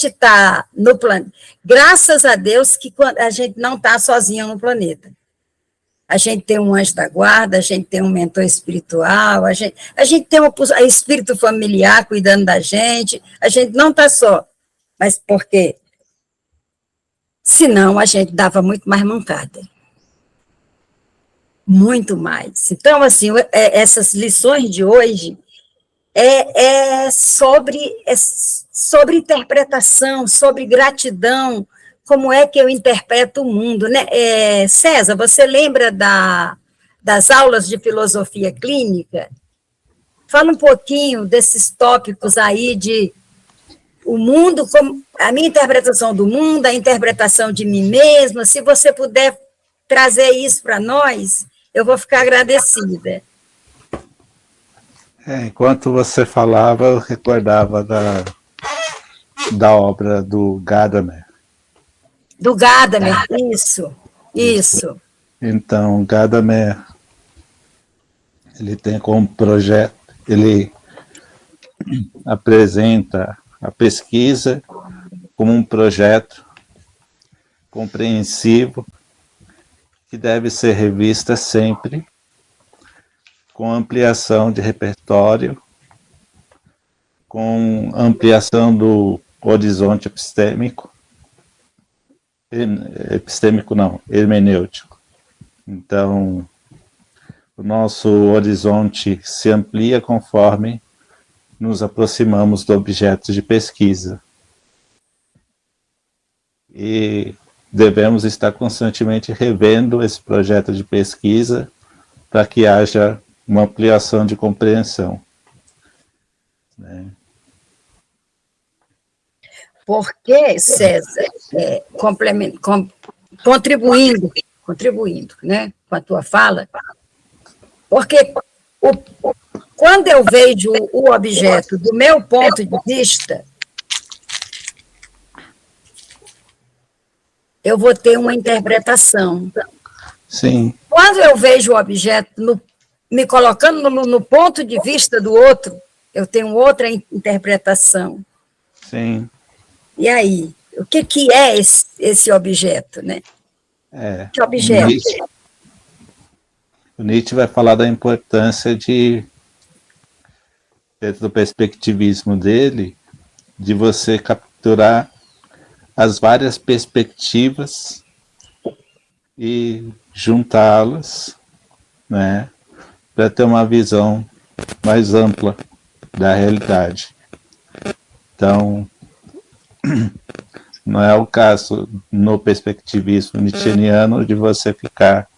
está no planeta. Graças a Deus que a gente não está sozinho no planeta. A gente tem um anjo da guarda, a gente tem um mentor espiritual, a gente tem um espírito familiar cuidando da gente, a gente não está só. Mas por quê? Senão a gente dava muito mais mancada. Muito mais. Então, assim, essas lições de hoje é sobre interpretação, sobre gratidão, como é que eu interpreto o mundo, né? César, você lembra das aulas de filosofia clínica? Fala um pouquinho desses tópicos aí de o mundo, a minha interpretação do mundo, a interpretação de mim mesma. Se você puder trazer isso para nós, eu vou ficar agradecida. Enquanto você falava, eu recordava da obra do Gadamer. Do Gadamer, isso. Então, Gadamer, ele tem como projeto, ele apresenta a pesquisa como um projeto compreensivo que deve ser revista sempre com ampliação de repertório, com ampliação do horizonte hermenêutico. Então, o nosso horizonte se amplia conforme nos aproximamos do objeto de pesquisa. E devemos estar constantemente revendo esse projeto de pesquisa para que haja uma ampliação de compreensão. Né? Porque, César, contribuindo, né, com a tua fala, porque quando eu vejo o objeto do meu ponto de vista, eu vou ter uma interpretação. Sim. Quando eu vejo o objeto me colocando no ponto de vista do outro, eu tenho outra interpretação. Sim. E aí, o que é esse objeto, né? Que objeto? O Nietzsche vai falar da importância dentro do perspectivismo dele, de você capturar as várias perspectivas e juntá-las, né, para ter uma visão mais ampla da realidade. Então, não é o caso no perspectivismo nietzscheano de você ficar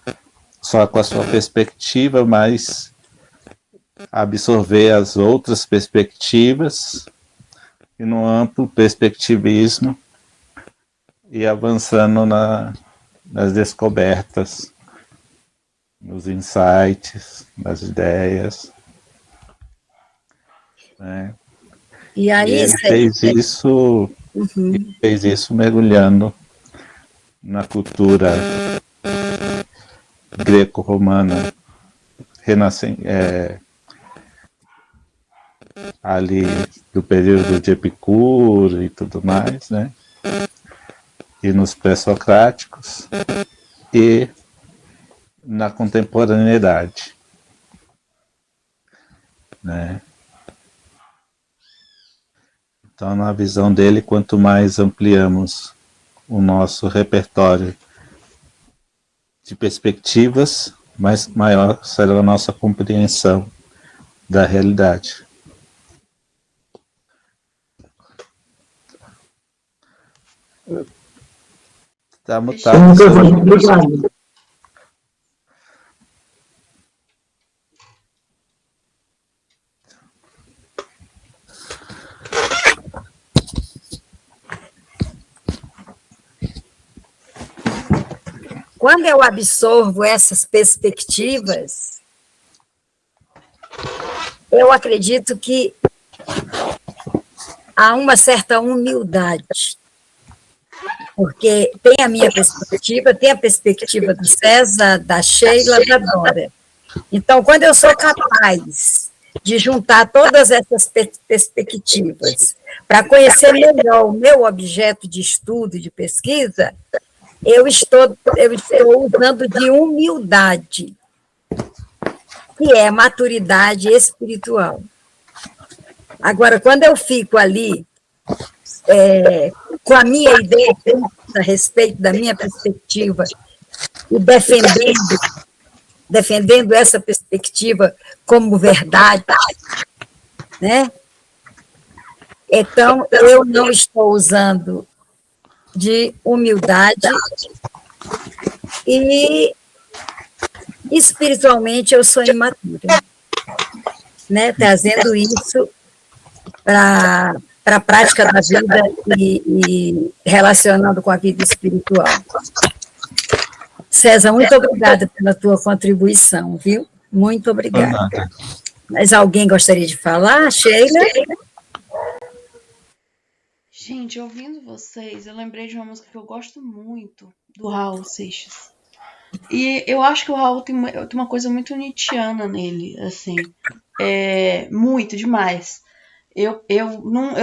só com a sua perspectiva, mas absorver as outras perspectivas e no amplo perspectivismo e avançando nas descobertas, nos insights, nas ideias. Né? E aí, ele fez isso mergulhando na cultura greco-romana, ali do período de Epicuro e tudo mais, né? E nos pré-socráticos, e na contemporaneidade, né? Então, na visão dele, quanto mais ampliamos o nosso repertório de perspectivas, maior será a nossa compreensão da realidade. Está mutado. Obrigado. Quando eu absorvo essas perspectivas, eu acredito que há uma certa humildade, porque tem a minha perspectiva, tem a perspectiva do César, da Sheila, da Dora. Então, quando eu sou capaz de juntar todas essas perspectivas para conhecer melhor o meu objeto de estudo e de pesquisa, eu estou usando de humildade, que é maturidade espiritual. Agora, quando eu fico ali com a minha ideia a respeito da minha perspectiva e defendendo essa perspectiva como verdade, né? Então, eu não estou usando de humildade e espiritualmente eu sou imatura, né? Trazendo isso para a prática da vida e relacionando com a vida espiritual. César, muito obrigada pela tua contribuição, viu? Muito obrigada. Mas alguém gostaria de falar? Sheila? Gente, ouvindo vocês, eu lembrei de uma música que eu gosto muito, do Raul Seixas. E eu acho que o Raul tem uma coisa muito nietzschiana nele, assim. Muito, demais. Eu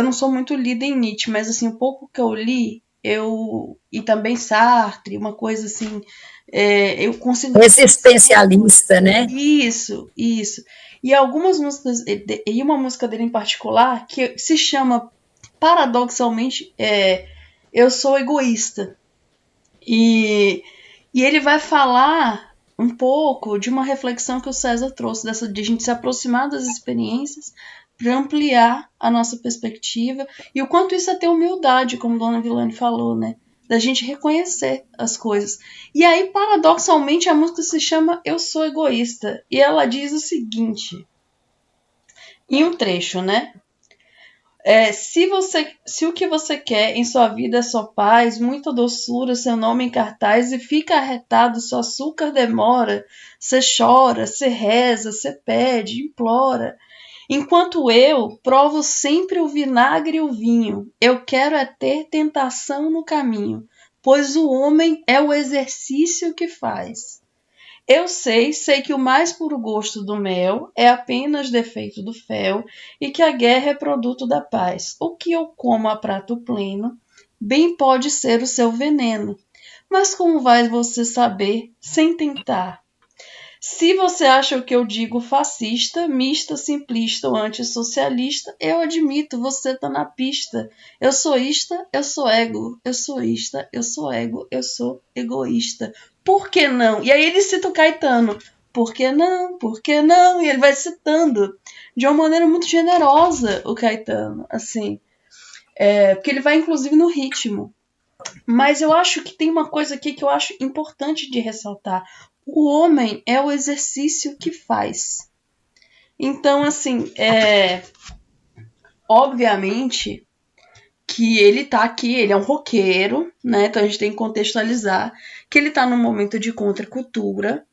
não sou muito lida em Nietzsche, mas assim, o pouco que eu li, e também Sartre, uma coisa assim, eu consigo... Existencialista, né? Isso. E algumas músicas, e uma música dele em particular, que se chama, paradoxalmente, Eu Sou Egoísta. E ele vai falar um pouco de uma reflexão que o César trouxe, de a gente se aproximar das experiências para ampliar a nossa perspectiva, e o quanto isso é ter humildade, como Dona Vilane falou, né? Da gente reconhecer as coisas. E aí, paradoxalmente, a música se chama Eu Sou Egoísta, e ela diz o seguinte, em um trecho, né? Se o que você quer em sua vida é só paz, muita doçura, seu nome em cartaz, e fica arretado, seu açúcar demora, você chora, você reza, você pede, implora. Enquanto eu provo sempre o vinagre e o vinho, eu quero ter tentação no caminho, pois o homem é o exercício que faz. Eu sei que o mais puro gosto do mel é apenas defeito do fel, e que a guerra é produto da paz. O que eu como a prato pleno, bem pode ser o seu veneno. Mas como vai você saber sem tentar? Se você acha o que eu digo fascista, mista, simplista ou antissocialista, eu admito, você tá na pista. Eu sou ista, eu sou ego. Eu sou ista, eu sou ego. Eu sou egoísta. Por que não? E aí ele cita o Caetano. Por que não? Por que não? E ele vai citando de uma maneira muito generosa o Caetano, assim. Porque ele vai inclusive no ritmo. Mas eu acho que tem uma coisa aqui que eu acho importante de ressaltar. O homem é o exercício que faz. Então, assim, obviamente que ele tá aqui, ele é um roqueiro, né? Então a gente tem que contextualizar que ele tá num momento de contracultura.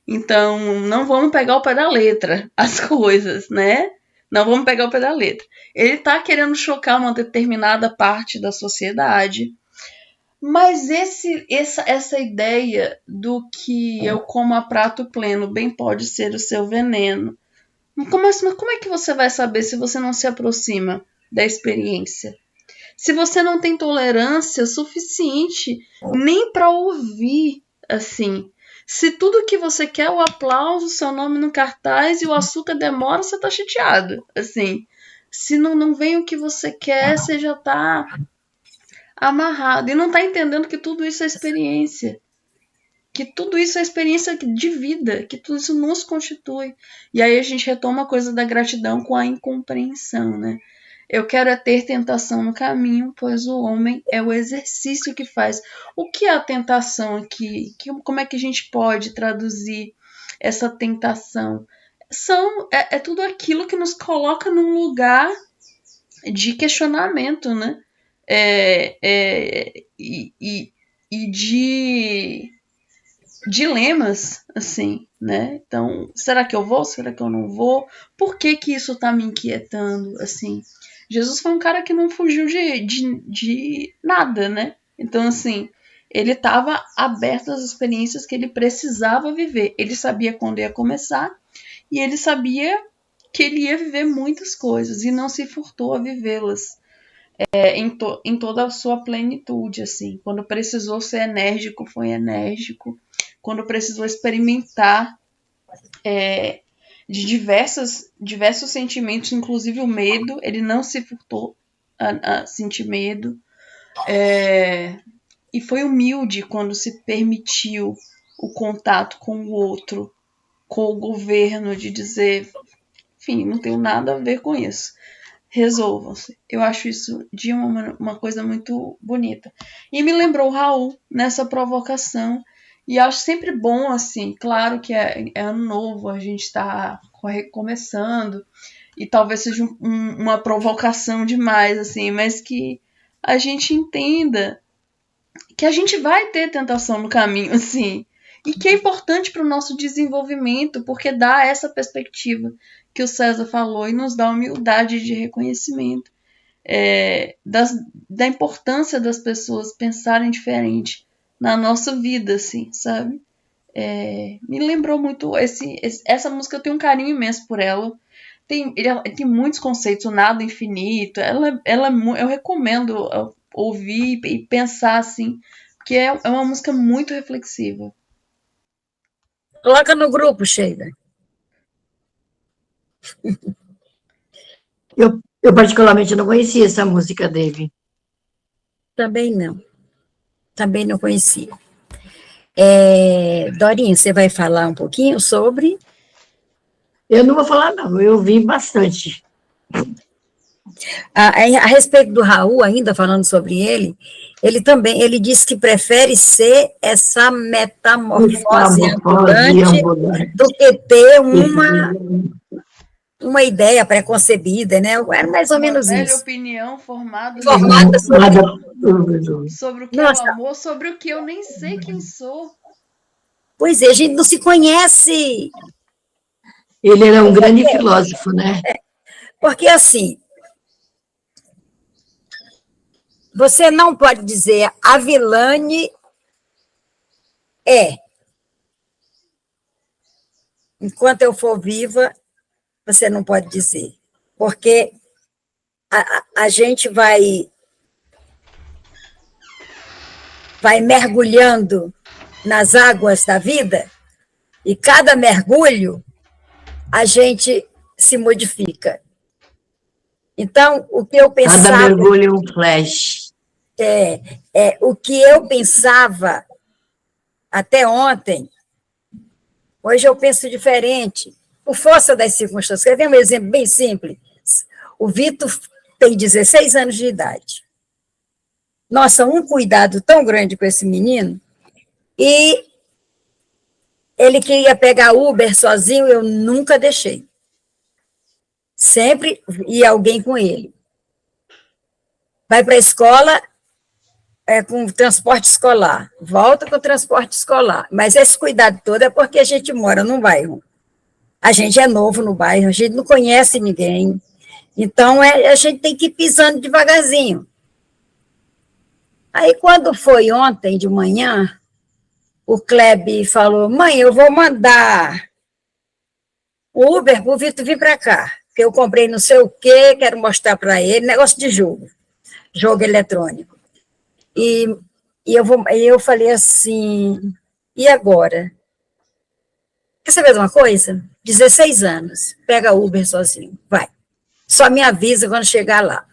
Então, não vamos pegar ao pé da letra as coisas, né? Não vamos pegar ao pé da letra. Ele tá querendo chocar uma determinada parte da sociedade. Mas essa ideia do que eu como a prato pleno bem pode ser o seu veneno. Como é que você vai saber se você não se aproxima da experiência? Se você não tem tolerância suficiente nem para ouvir, assim. Se tudo que você quer é o aplauso, seu nome no cartaz e o açúcar demora, você tá chateado, assim. Se não vem o que você quer, você já está amarrado. E não está entendendo que tudo isso é experiência. Que tudo isso é experiência de vida. Que tudo isso nos constitui. E aí a gente retoma a coisa da gratidão com a incompreensão, né? Eu quero ter tentação no caminho, pois o homem é o exercício que faz. O que é a tentação aqui? Como é que a gente pode traduzir essa tentação? É tudo aquilo que nos coloca num lugar de questionamento, né? E de dilemas, assim, né? Então, será que eu vou? Será que eu não vou? Por que isso está me inquietando, assim? Jesus foi um cara que não fugiu de nada, né? Então, assim, ele estava aberto às experiências que ele precisava viver. Ele sabia quando ia começar e ele sabia que ele ia viver muitas coisas e não se furtou a vivê-las em toda a sua plenitude, assim. Quando precisou ser enérgico, foi enérgico. Quando precisou experimentar de diversos sentimentos, inclusive o medo, ele não se furtou a sentir medo. E foi humilde quando se permitiu o contato com o outro, com o governo, de dizer, enfim, não tenho nada a ver com isso. Resolvam-se. Eu acho isso de uma coisa muito bonita. E me lembrou o Raul nessa provocação. E acho sempre bom, assim, claro que é ano novo, a gente está recomeçando, e talvez seja uma provocação demais, assim, mas que a gente entenda que a gente vai ter tentação no caminho, assim, e que é importante para o nosso desenvolvimento, porque dá essa perspectiva que o César falou e nos dá humildade de reconhecimento da importância das pessoas pensarem diferente na nossa vida, assim, sabe? Me lembrou muito essa música. Eu tenho um carinho imenso por ela. Tem muitos conceitos, o nada infinito. Eu recomendo ouvir e pensar, assim, porque é uma música muito reflexiva. Coloca no grupo, Sheila. Eu particularmente não conhecia essa música dele. Também não conhecia. Dorinha, você vai falar um pouquinho sobre? Eu não vou falar, não, eu ouvi bastante. A respeito do Raul, ainda falando sobre ele disse que prefere ser essa metamorfose ambulante do que ter uma ideia preconcebida, né? Era mais ou menos velha isso. Opinião formada sobre o que é o amor, sobre o que eu nem sei quem sou. Pois é, a gente não se conhece. Ele era um grande filósofo, né? Porque, assim, você não pode dizer a Vilane enquanto eu for viva, você não pode dizer, porque a gente vai mergulhando nas águas da vida, e cada mergulho a gente se modifica. Então, o que eu pensava... Cada mergulho é um flash. O que eu pensava até ontem, hoje eu penso diferente, por força das circunstâncias. Quer ver um exemplo bem simples? O Vitor tem 16 anos de idade. Nossa, um cuidado tão grande com esse menino, e ele queria pegar Uber sozinho, eu nunca deixei. Sempre ia alguém com ele. Vai para a escola com transporte escolar, volta com transporte escolar. Mas esse cuidado todo é porque a gente mora num bairro. A gente é novo no bairro, a gente não conhece ninguém. Então, a gente tem que ir pisando devagarzinho. Aí, quando foi ontem de manhã, o Klebe falou, mãe, eu vou mandar o Uber para o Vitor vir para cá, porque eu comprei não sei o quê, quero mostrar para ele, negócio de jogo eletrônico. E eu falei assim, e agora? Quer saber de uma coisa? 16 anos, pega Uber sozinho, vai. só me avisa quando chegar lá.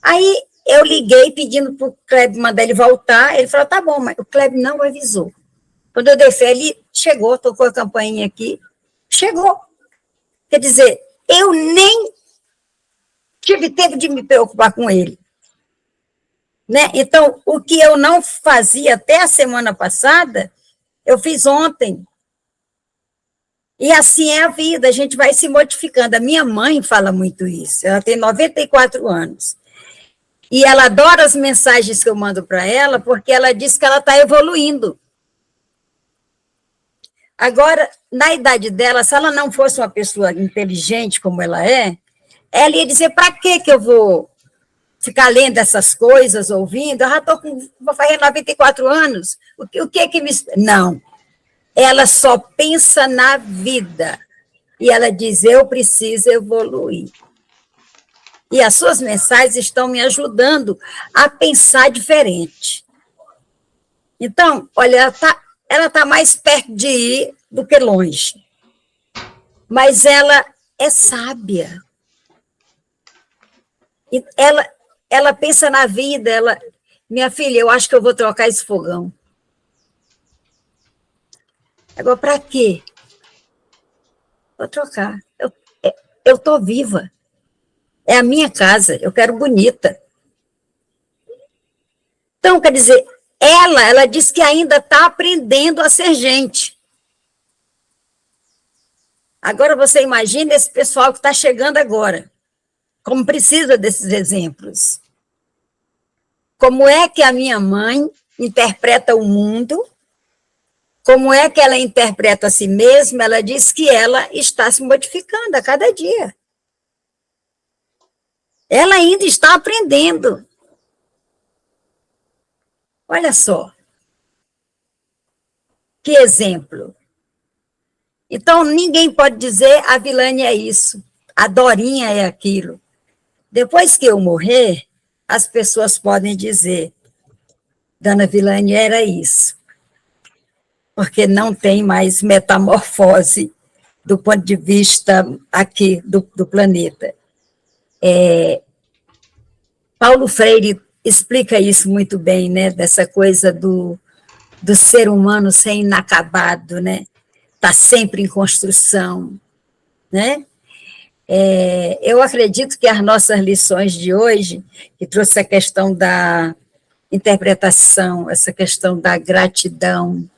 Aí eu liguei pedindo para o Kleber mandar ele voltar, ele falou, tá bom, mas o Kleber não avisou. Quando eu dei fé, ele chegou, tocou a campainha aqui, chegou. Quer dizer, eu nem tive tempo de me preocupar com ele. Né? Então, o que eu não fazia até a semana passada, eu fiz ontem. E assim é a vida, a gente vai se modificando. A minha mãe fala muito isso, ela tem 94 anos. E ela adora as mensagens que eu mando para ela, porque ela diz que ela está evoluindo. Agora, na idade dela, se ela não fosse uma pessoa inteligente como ela ia dizer, para que eu vou ficar lendo essas coisas, ouvindo? Eu já vou fazer 94 anos, o que me... Não, ela só pensa na vida, e ela diz, eu preciso evoluir. E as suas mensagens estão me ajudando a pensar diferente. Então, olha, ela está mais perto de ir do que longe. Mas ela é sábia. E ela pensa na vida, minha filha, eu acho que eu vou trocar esse fogão. Agora, para quê? Vou trocar. Eu estou viva. É a minha casa, eu quero bonita. Então, quer dizer, ela diz que ainda está aprendendo a ser gente. Agora você imagina esse pessoal que está chegando agora, como precisa desses exemplos. Como é que a minha mãe interpreta o mundo, como é que ela interpreta a si mesma, ela diz que ela está se modificando a cada dia. Ela ainda está aprendendo. Olha só. Que exemplo. Então, ninguém pode dizer a Vilane é isso, a Dorinha é aquilo. Depois que eu morrer, as pessoas podem dizer, Dona Vilane era isso. Porque não tem mais metamorfose do ponto de vista aqui do planeta. Paulo Freire explica isso muito bem, né? Dessa coisa do ser humano ser inacabado, né? Está sempre em construção, né? Eu acredito que as nossas lições de hoje, que trouxe a questão da interpretação, essa questão da gratidão,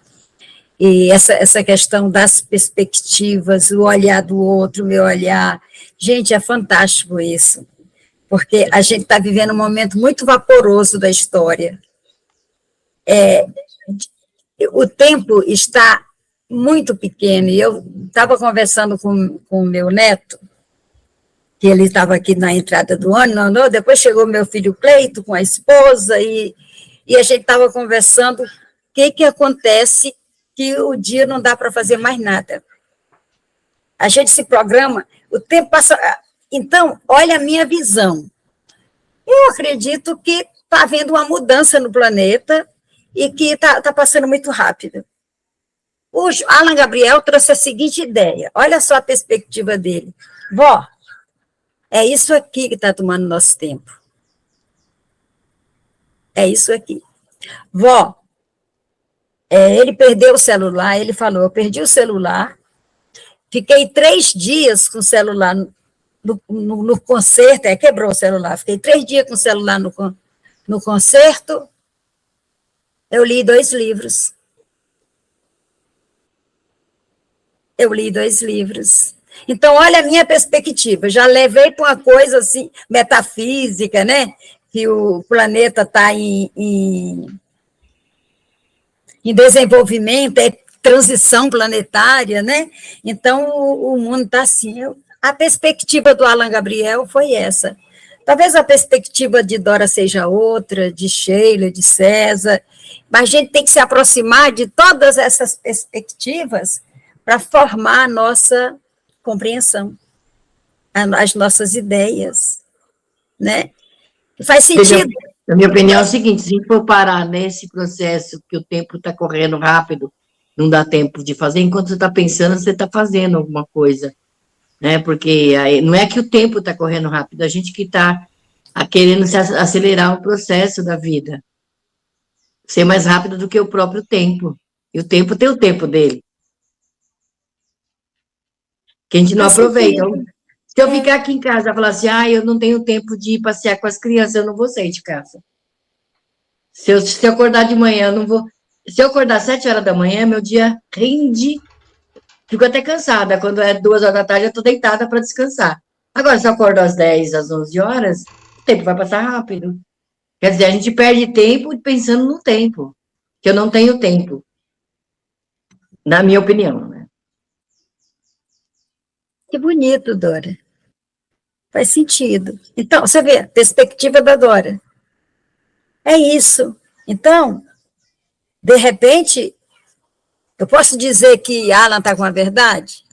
e essa questão das perspectivas, o olhar do outro, o meu olhar. Gente, é fantástico isso, porque a gente está vivendo um momento muito vaporoso da história. O tempo está muito pequeno, e eu estava conversando com o meu neto, que ele estava aqui na entrada do ano, não, depois chegou meu filho Cleito com a esposa, e a gente estava conversando o que acontece que o dia não dá para fazer mais nada. A gente se programa, o tempo passa... Então, olha a minha visão. Eu acredito que está havendo uma mudança no planeta e que está passando muito rápido. O Alan Gabriel trouxe a seguinte ideia, olha só a perspectiva dele. Vó, é isso aqui que está tomando nosso tempo. É isso aqui. Vó, ele perdeu o celular, ele falou, eu perdi o celular, fiquei 3 dias com o celular no concerto, quebrou o celular, fiquei 3 dias com o celular no concerto, eu li 2 livros. Então, olha a minha perspectiva, já levei para uma coisa assim, metafísica, né? Que o planeta está em desenvolvimento, transição planetária, né? Então, o mundo está assim. A perspectiva do Alan Gabriel foi essa. Talvez a perspectiva de Dora seja outra, de Sheila, de César, mas a gente tem que se aproximar de todas essas perspectivas para formar a nossa compreensão, as nossas ideias, né? Faz sentido. Na minha opinião é o seguinte, se a gente for parar nesse processo que o tempo está correndo rápido, não dá tempo de fazer, enquanto você está pensando, você está fazendo alguma coisa. né? Porque aí, não é que o tempo está correndo rápido, a gente que está querendo acelerar o processo da vida, ser mais rápido do que o próprio tempo. E o tempo tem o tempo dele, que a gente não aproveita. Se eu ficar aqui em casa e falar assim, eu não tenho tempo de ir passear com as crianças, eu não vou sair de casa. Se eu acordar de manhã, eu não vou. Se eu acordar às 7 horas da manhã, meu dia rende. Fico até cansada. Quando é 2 horas da tarde, eu estou deitada para descansar. Agora, se eu acordo às 10, às 11 horas, o tempo vai passar rápido. Quer dizer, a gente perde tempo pensando no tempo, que eu não tenho tempo. Na minha opinião, né? Que bonito, Dora. Faz sentido. Então, você vê, a perspectiva da Dora. É isso. Então, de repente, eu posso dizer que Alan está com a verdade?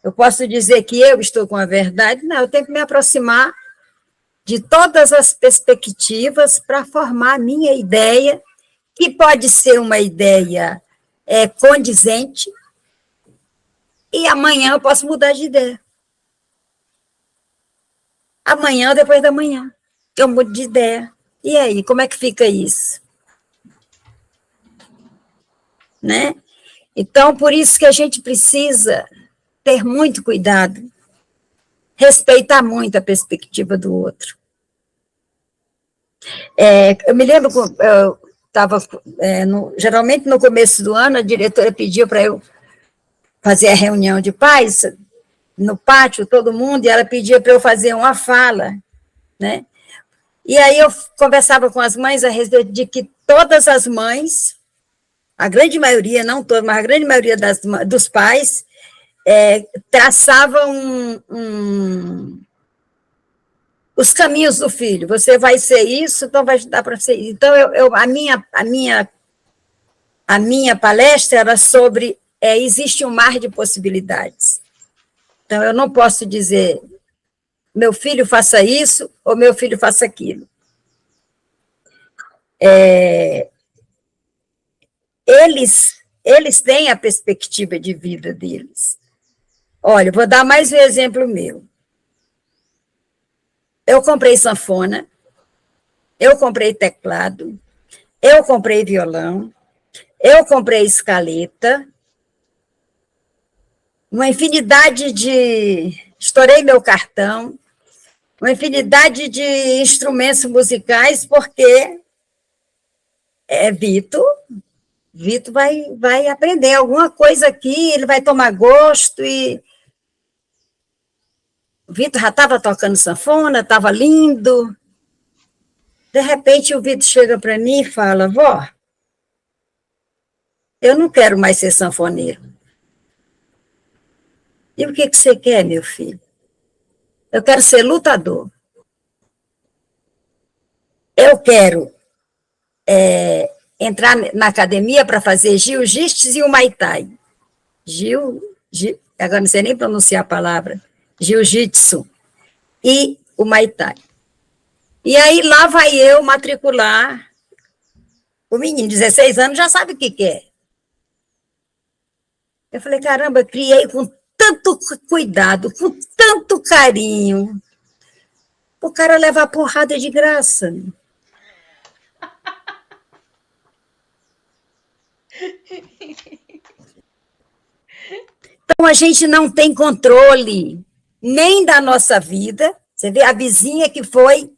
Eu posso dizer que eu estou com a verdade? Não, eu tenho que me aproximar de todas as perspectivas para formar a minha ideia, que pode ser uma ideia condizente, e amanhã eu posso mudar de ideia. Amanhã, depois da manhã, eu mudo de ideia. E aí, como é que fica isso? Né? Então, por isso que a gente precisa ter muito cuidado, respeitar muito a perspectiva do outro. Eu me lembro, eu estava, geralmente no começo do ano, a diretora pediu para eu fazer a reunião de pais, no pátio, todo mundo, e ela pedia para eu fazer uma fala, né? E aí eu conversava com as mães a respeito de que todas as mães, a grande maioria, não todas, mas a grande maioria dos pais, traçavam os caminhos do filho. Você vai ser isso, então vai dar para ser isso. Então, a minha palestra era sobre existe um mar de possibilidades. Então, eu não posso dizer meu filho faça isso ou meu filho faça aquilo. Eles têm a perspectiva de vida deles. Olha, vou dar mais um exemplo meu. Eu comprei sanfona, eu comprei teclado, eu comprei violão, eu comprei escaleta, uma infinidade estourei meu cartão, uma infinidade de instrumentos musicais, porque Vitor vai aprender alguma coisa aqui, ele vai tomar gosto, e o Vitor já estava tocando sanfona, estava lindo. De repente, o Vitor chega para mim e fala, vó, eu não quero mais ser sanfoneiro. E o que você quer, meu filho? Eu quero ser lutador. Eu quero entrar na academia para fazer jiu-jitsu e o muay thai. Agora não sei nem pronunciar a palavra. Jiu-jitsu e o muay thai. E aí lá vai eu matricular. O menino de 16 anos já sabe o que quer. Eu falei, caramba, eu criei com tanto cuidado, com tanto carinho, o cara levar porrada de graça. Então, a gente não tem controle nem da nossa vida. Você vê a vizinha que foi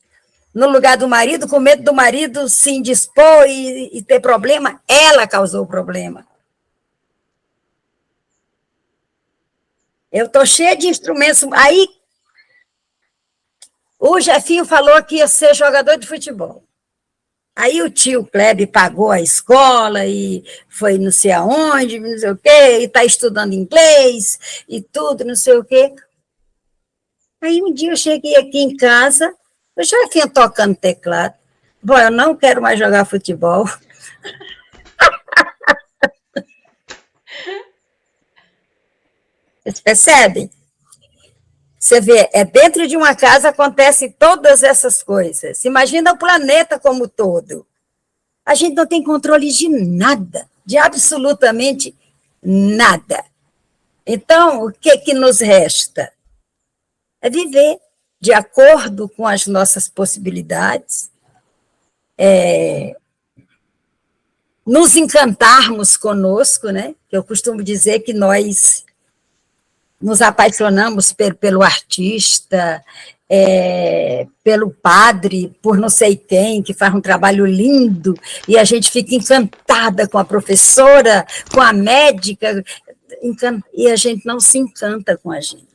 no lugar do marido, com medo do marido se indispor e ter problema, ela causou o problema. Eu estou cheia de instrumentos. Aí, o Jefinho falou que ia ser jogador de futebol. Aí o tio Kleber pagou a escola e foi não sei aonde, não sei o quê, e está estudando inglês e tudo, não sei o quê. Aí um dia eu cheguei aqui em casa, o Jefinho tocando teclado. Bom, eu não quero mais jogar futebol. Vocês percebem? Você vê, dentro de uma casa acontecem todas essas coisas. Imagina o planeta como todo. A gente não tem controle de nada, de absolutamente nada. Então, o que nos resta? É viver de acordo com as nossas possibilidades, nos encantarmos conosco, né? Eu costumo dizer que nós nos apaixonamos pelo artista, pelo padre, por não sei quem, que faz um trabalho lindo, e a gente fica encantada com a professora, com a médica, e a gente não se encanta com a gente.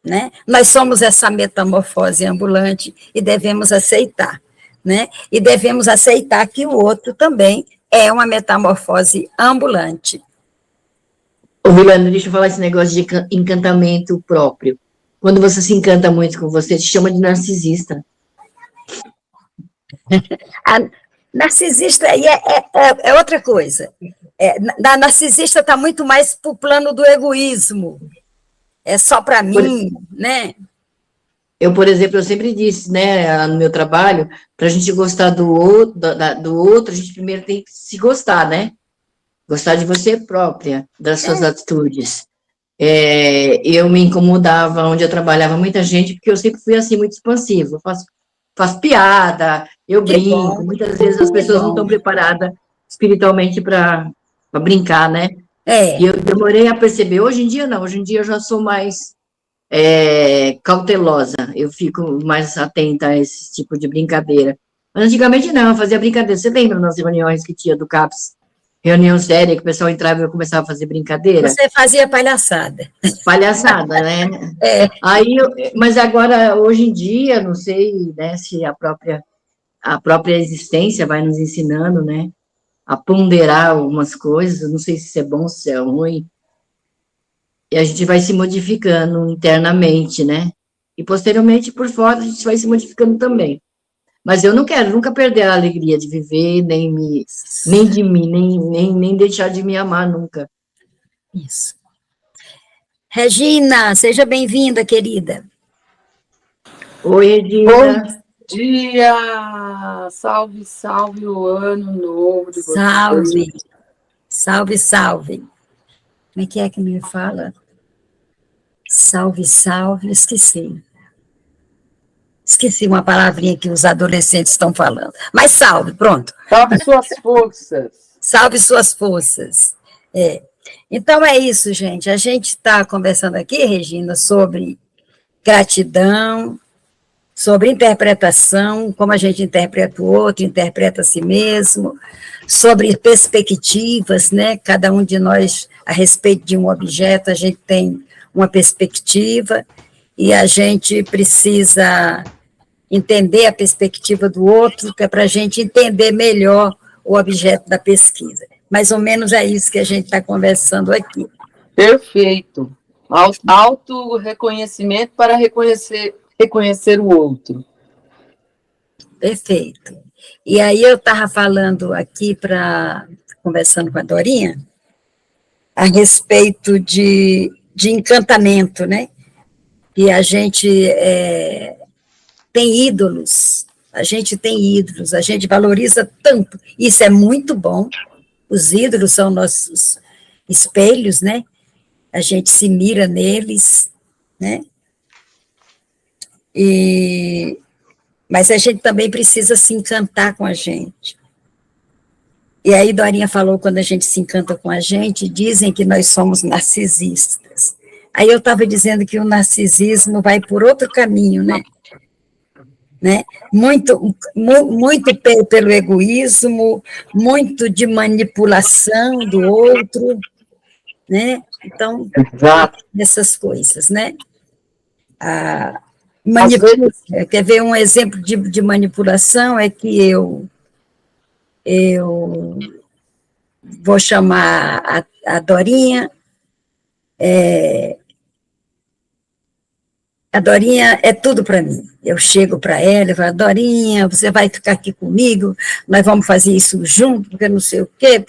Né? Nós somos essa metamorfose ambulante e devemos aceitar. Né? E devemos aceitar que o outro também é uma metamorfose ambulante. Ô, Vilana, deixa eu falar esse negócio de encantamento próprio. Quando você se encanta muito com você, te chama de narcisista. A narcisista aí é outra coisa. A narcisista está muito mais para o plano do egoísmo. É só para mim, né? Eu, por exemplo, eu sempre disse, né, no meu trabalho, para a gente gostar do outro, a gente primeiro tem que se gostar, né? Gostar de você própria, das suas atitudes. Eu me incomodava onde eu trabalhava muita gente, porque eu sempre fui assim, muito expansiva. Faço piada, eu brinco. Muitas vezes as pessoas não estão preparadas espiritualmente para brincar, né? E eu demorei a perceber. Hoje em dia, não. Hoje em dia eu já sou mais cautelosa. Eu fico mais atenta a esse tipo de brincadeira. Mas antigamente não, eu fazia brincadeira. Você lembra nas reuniões que tinha do CAPS? Reunião séria, que o pessoal entrava e eu começava a fazer brincadeira. Você fazia palhaçada. Palhaçada, né? Mas agora, hoje em dia, não sei, né, se a própria existência vai nos ensinando, né, a ponderar algumas coisas, não sei se isso é bom, se é ruim, e a gente vai se modificando internamente, né? E posteriormente, por fora, a gente vai se modificando também. Mas eu não quero nunca perder a alegria de viver, nem de mim, nem deixar de me amar nunca. Isso. Regina, seja bem-vinda, querida. Oi, Regina. Bom dia! Salve, salve o ano novo de vocês. Salve, salve, salve. Como é que me fala? Salve, salve, esqueci. Esqueci uma palavrinha que os adolescentes estão falando. Mas salve, pronto. Salve suas forças. Salve suas forças. Então é isso, gente. A gente está conversando aqui, Regina, sobre gratidão, sobre interpretação, como a gente interpreta o outro, interpreta a si mesmo, sobre perspectivas, né? Cada um de nós, a respeito de um objeto, a gente tem uma perspectiva, e a gente precisa entender a perspectiva do outro, que é para a gente entender melhor o objeto da pesquisa. Mais ou menos é isso que a gente está conversando aqui. Perfeito. Auto-reconhecimento para reconhecer o outro. Perfeito. E aí eu estava falando aqui, conversando com a Dorinha, a respeito de encantamento, né? E a gente tem ídolos, a gente valoriza tanto, isso é muito bom, os ídolos são nossos espelhos, né? A gente se mira neles, né? Mas a gente também precisa se encantar com a gente. E aí Dorinha falou, quando a gente se encanta com a gente, dizem que nós somos narcisistas. Aí eu estava dizendo que o narcisismo vai por outro caminho, né? Muito pelo egoísmo, muito de manipulação do outro, né? Então, essas coisas, né? Quer ver um exemplo de manipulação? É que eu vou chamar a Dorinha. A Dorinha é tudo para mim. Eu chego para ela e falo, Dorinha, você vai ficar aqui comigo, nós vamos fazer isso junto, porque não sei o quê.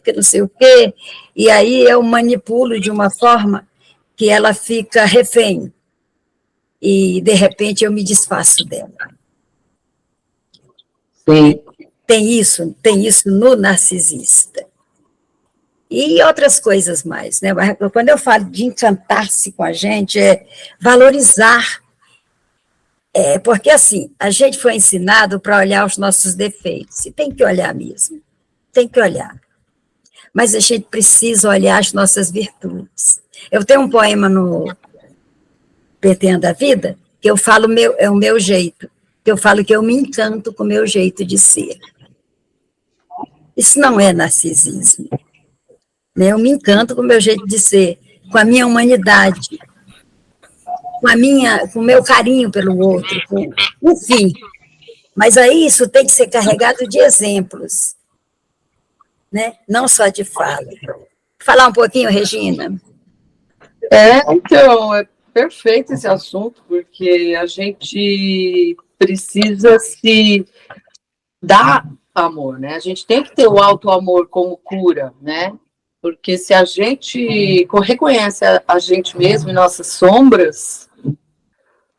E aí eu manipulo de uma forma que ela fica refém. E, de repente, eu me desfaço dela. Sim. Tem isso no narcisista. E outras coisas mais, né? Quando eu falo de encantar-se com a gente, é valorizar. Porque, assim, a gente foi ensinado para olhar os nossos defeitos, e tem que olhar mesmo, tem que olhar. Mas a gente precisa olhar as nossas virtudes. Eu tenho um poema no Pretendo da Vida, que eu falo é o meu jeito, que eu falo que eu me encanto com o meu jeito de ser. Isso não é narcisismo. Né? Eu me encanto com o meu jeito de ser, com a minha humanidade, com o meu carinho pelo outro, enfim. Mas aí isso tem que ser carregado de exemplos, né? Não só de fala. Falar um pouquinho, Regina? Então, é perfeito esse assunto, porque a gente precisa se dar amor, né? A gente tem que ter o auto-amor como cura, né? Porque se a gente reconhece a gente mesmo e nossas sombras,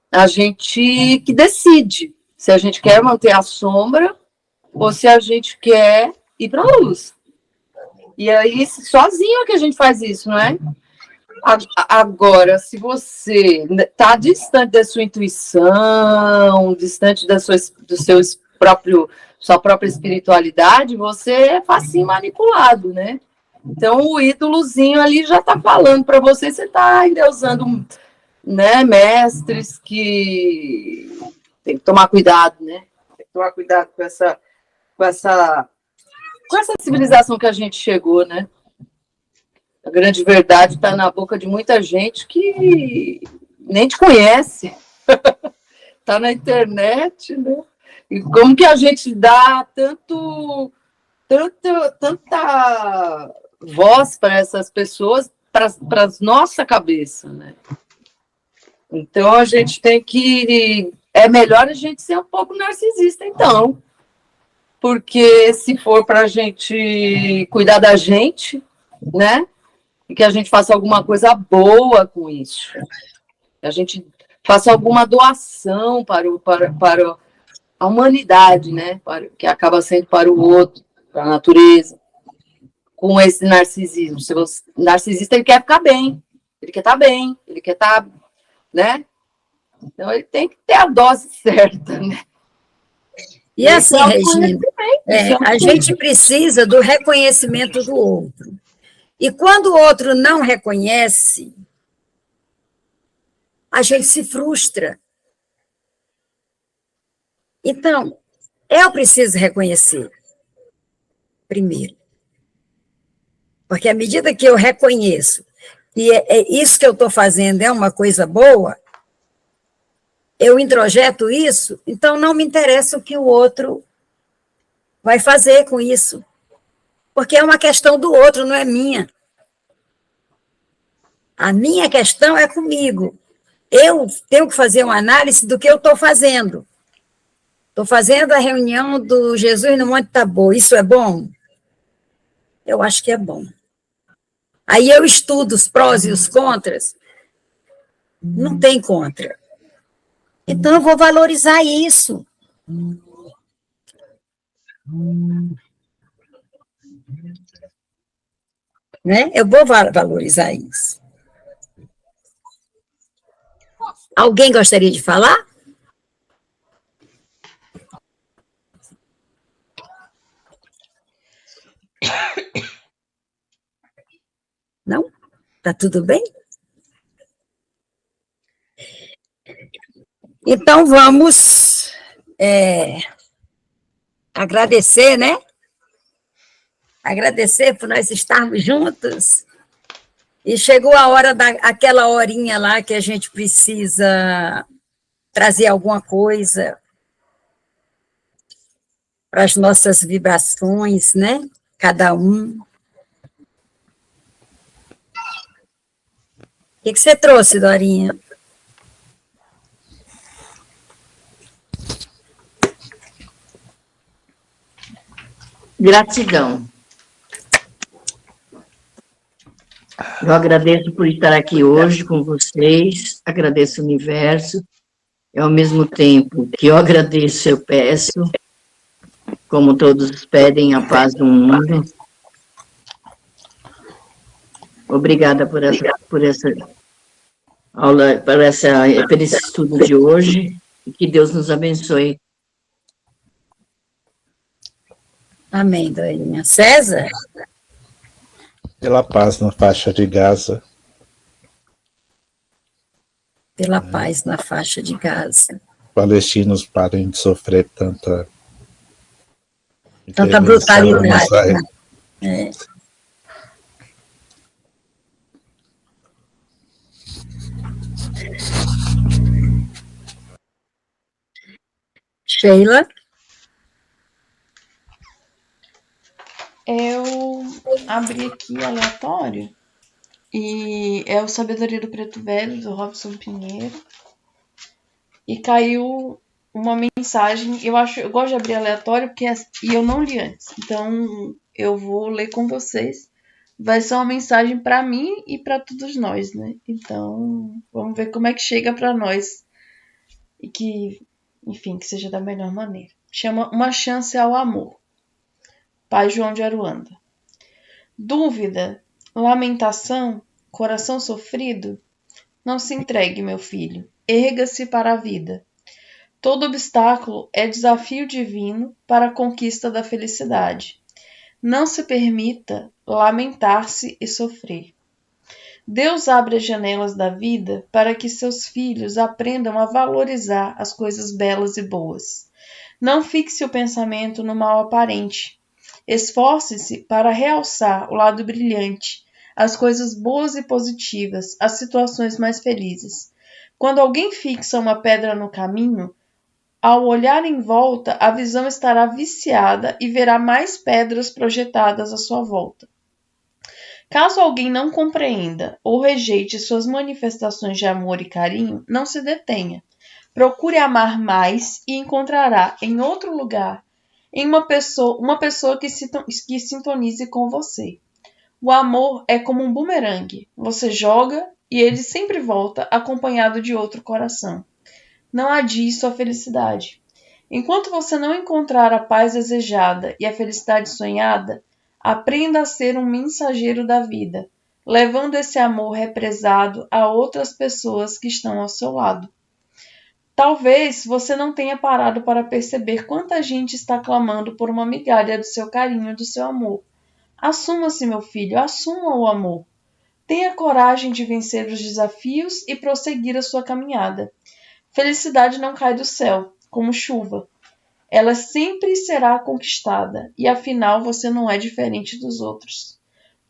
a gente que decide se a gente quer manter a sombra ou se a gente quer ir para a luz. E aí, sozinho é que a gente faz isso, não é? Agora, se você está distante da sua intuição, distante sua própria espiritualidade, você é facinho manipulado, né? Então, o ídolozinho ali já está falando para você, você está endeusando, né, mestres que tem que tomar cuidado, né? Tem que tomar cuidado com essa civilização que a gente chegou, né? A grande verdade está na boca de muita gente que nem te conhece. Está na internet, né? E como que a gente dá tanta voz para essas pessoas, para a nossa cabeça, né? Então, a gente tem que... É melhor a gente ser um pouco narcisista, então. Porque se for para a gente cuidar da gente, né? E que a gente faça alguma coisa boa com isso. Que a gente faça alguma doação para a humanidade, né? Que acaba sendo para o outro, para a natureza. Com esse narcisismo. O narcisista, ele quer ficar bem. Ele quer estar bem. Ele quer estar... Né? Então, ele tem que ter a dose certa, né? E assim, Regina, a gente precisa do reconhecimento do outro. E quando o outro não reconhece, a gente se frustra. Então, eu preciso reconhecer, primeiro. Porque à medida que eu reconheço que isso que eu estou fazendo é uma coisa boa, eu introjeto isso, então não me interessa o que o outro vai fazer com isso. Porque é uma questão do outro, não é minha. A minha questão é comigo. Eu tenho que fazer uma análise do que eu estou fazendo. Estou fazendo a reunião do Jesus no Monte Tabor. Isso é bom? Eu acho que é bom. Aí eu estudo os prós e os contras. Não tem contra. Então, eu vou valorizar isso. Né? Eu vou valorizar isso. Alguém gostaria de falar? Não? Tá tudo bem? Então, vamos agradecer, né? Agradecer por nós estarmos juntos. E chegou a hora aquela horinha lá que a gente precisa trazer alguma coisa para as nossas vibrações, né? Cada um. O que você trouxe, Dorinha? Gratidão. Eu agradeço por estar aqui hoje com vocês, agradeço o universo, e ao mesmo tempo que eu agradeço, eu peço, como todos pedem, a paz do mundo. Obrigada por essa aula, por esse estudo de hoje, e que Deus nos abençoe. Amém, Dorinha. César? Pela paz na faixa de Gaza. Pela paz na faixa de Gaza. Palestinos parem de sofrer tanta brutalidade. Né? Sheila? Eu abri aqui aleatório e é o Sabedoria do Preto Velho, do Robson Pinheiro. E caiu uma mensagem, eu gosto de abrir aleatório e eu não li antes. Então eu vou ler com vocês. Vai ser uma mensagem para mim e para todos nós, né? Então, vamos ver como é que chega para nós e que, enfim, que seja da melhor maneira. Chama Uma Chance ao Amor. Pai João de Aruanda. Dúvida, lamentação, coração sofrido? Não se entregue, meu filho. Erga-se para a vida. Todo obstáculo é desafio divino para a conquista da felicidade. Não se permita lamentar-se e sofrer. Deus abre as janelas da vida para que seus filhos aprendam a valorizar as coisas belas e boas. Não fixe o pensamento no mal aparente. Esforce-se para realçar o lado brilhante, as coisas boas e positivas, as situações mais felizes. Quando alguém fixa uma pedra no caminho, ao olhar em volta, a visão estará viciada e verá mais pedras projetadas à sua volta. Caso alguém não compreenda ou rejeite suas manifestações de amor e carinho, não se detenha. Procure amar mais e encontrará em outro lugar em uma pessoa que sintonize com você. O amor é como um bumerangue. Você joga e ele sempre volta acompanhado de outro coração. Não adie sua felicidade. Enquanto você não encontrar a paz desejada e a felicidade sonhada, aprenda a ser um mensageiro da vida, levando esse amor represado a outras pessoas que estão ao seu lado. Talvez você não tenha parado para perceber quanta gente está clamando por uma migalha do seu carinho e do seu amor. Assuma-se, meu filho, assuma o amor. Tenha coragem de vencer os desafios e prosseguir a sua caminhada. Felicidade não cai do céu, como chuva. Ela sempre será conquistada, e afinal você não é diferente dos outros.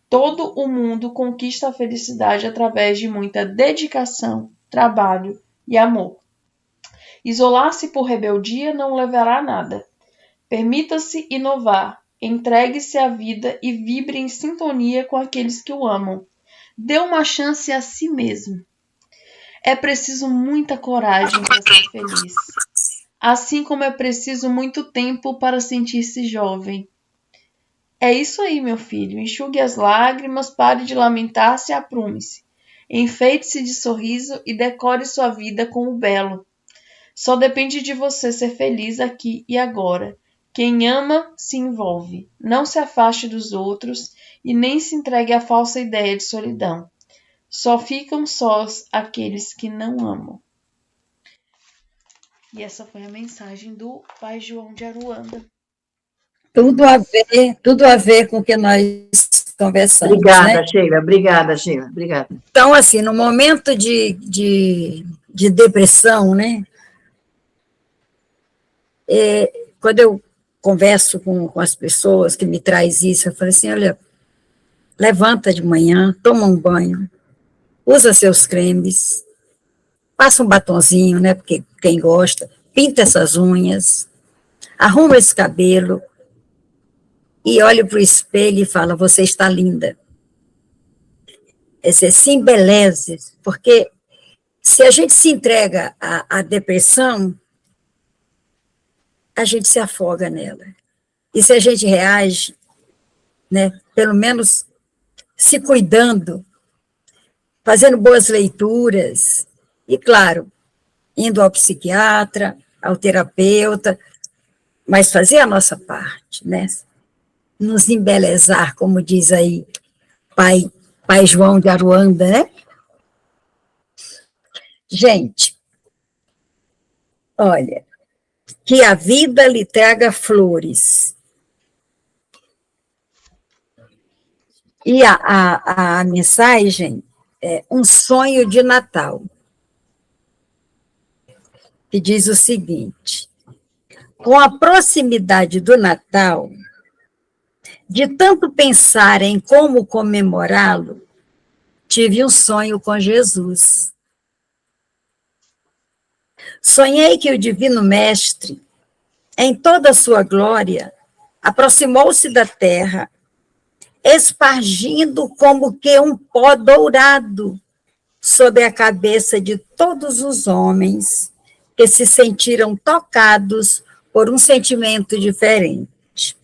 Todo o mundo conquista a felicidade através de muita dedicação, trabalho e amor. Isolar-se por rebeldia não levará a nada. Permita-se inovar, entregue-se à vida e vibre em sintonia com aqueles que o amam. Dê uma chance a si mesmo. É preciso muita coragem para ser feliz. Assim como é preciso muito tempo para sentir-se jovem. É isso aí, meu filho. Enxugue as lágrimas, pare de lamentar-se e aprume-se. Enfeite-se de sorriso e decore sua vida com o belo. Só depende de você ser feliz aqui e agora. Quem ama, se envolve. Não se afaste dos outros e nem se entregue à falsa ideia de solidão. Só ficam sós aqueles que não amam. E essa foi a mensagem do Pai João de Aruanda. Tudo a ver com o que nós conversamos. Obrigada, né? Sheila. Obrigada, Sheila. Obrigada. Então, assim, no momento de depressão, né? Quando eu converso com as pessoas que me trazem isso, eu falo assim, olha, levanta de manhã, toma um banho, usa seus cremes, passa um batonzinho, né, porque quem gosta, pinta essas unhas, arruma esse cabelo e olha para o espelho e fala, você está linda. Você se embeleze, porque se a gente se entrega à depressão, a gente se afoga nela. E se a gente reage, né, pelo menos se cuidando, fazendo boas leituras, e, claro, indo ao psiquiatra, ao terapeuta, mas fazer a nossa parte, né? Nos embelezar, como diz aí Pai Pai João de Aruanda, né? Gente, olha, que a vida lhe traga flores. E a mensagem é um sonho de Natal, que diz o seguinte: com a proximidade do Natal, de tanto pensar em como comemorá-lo, tive um sonho com Jesus. Sonhei que o Divino Mestre, em toda a sua glória, aproximou-se da terra, espargindo como que um pó dourado sobre a cabeça de todos os homens que se sentiram tocados por um sentimento diferente.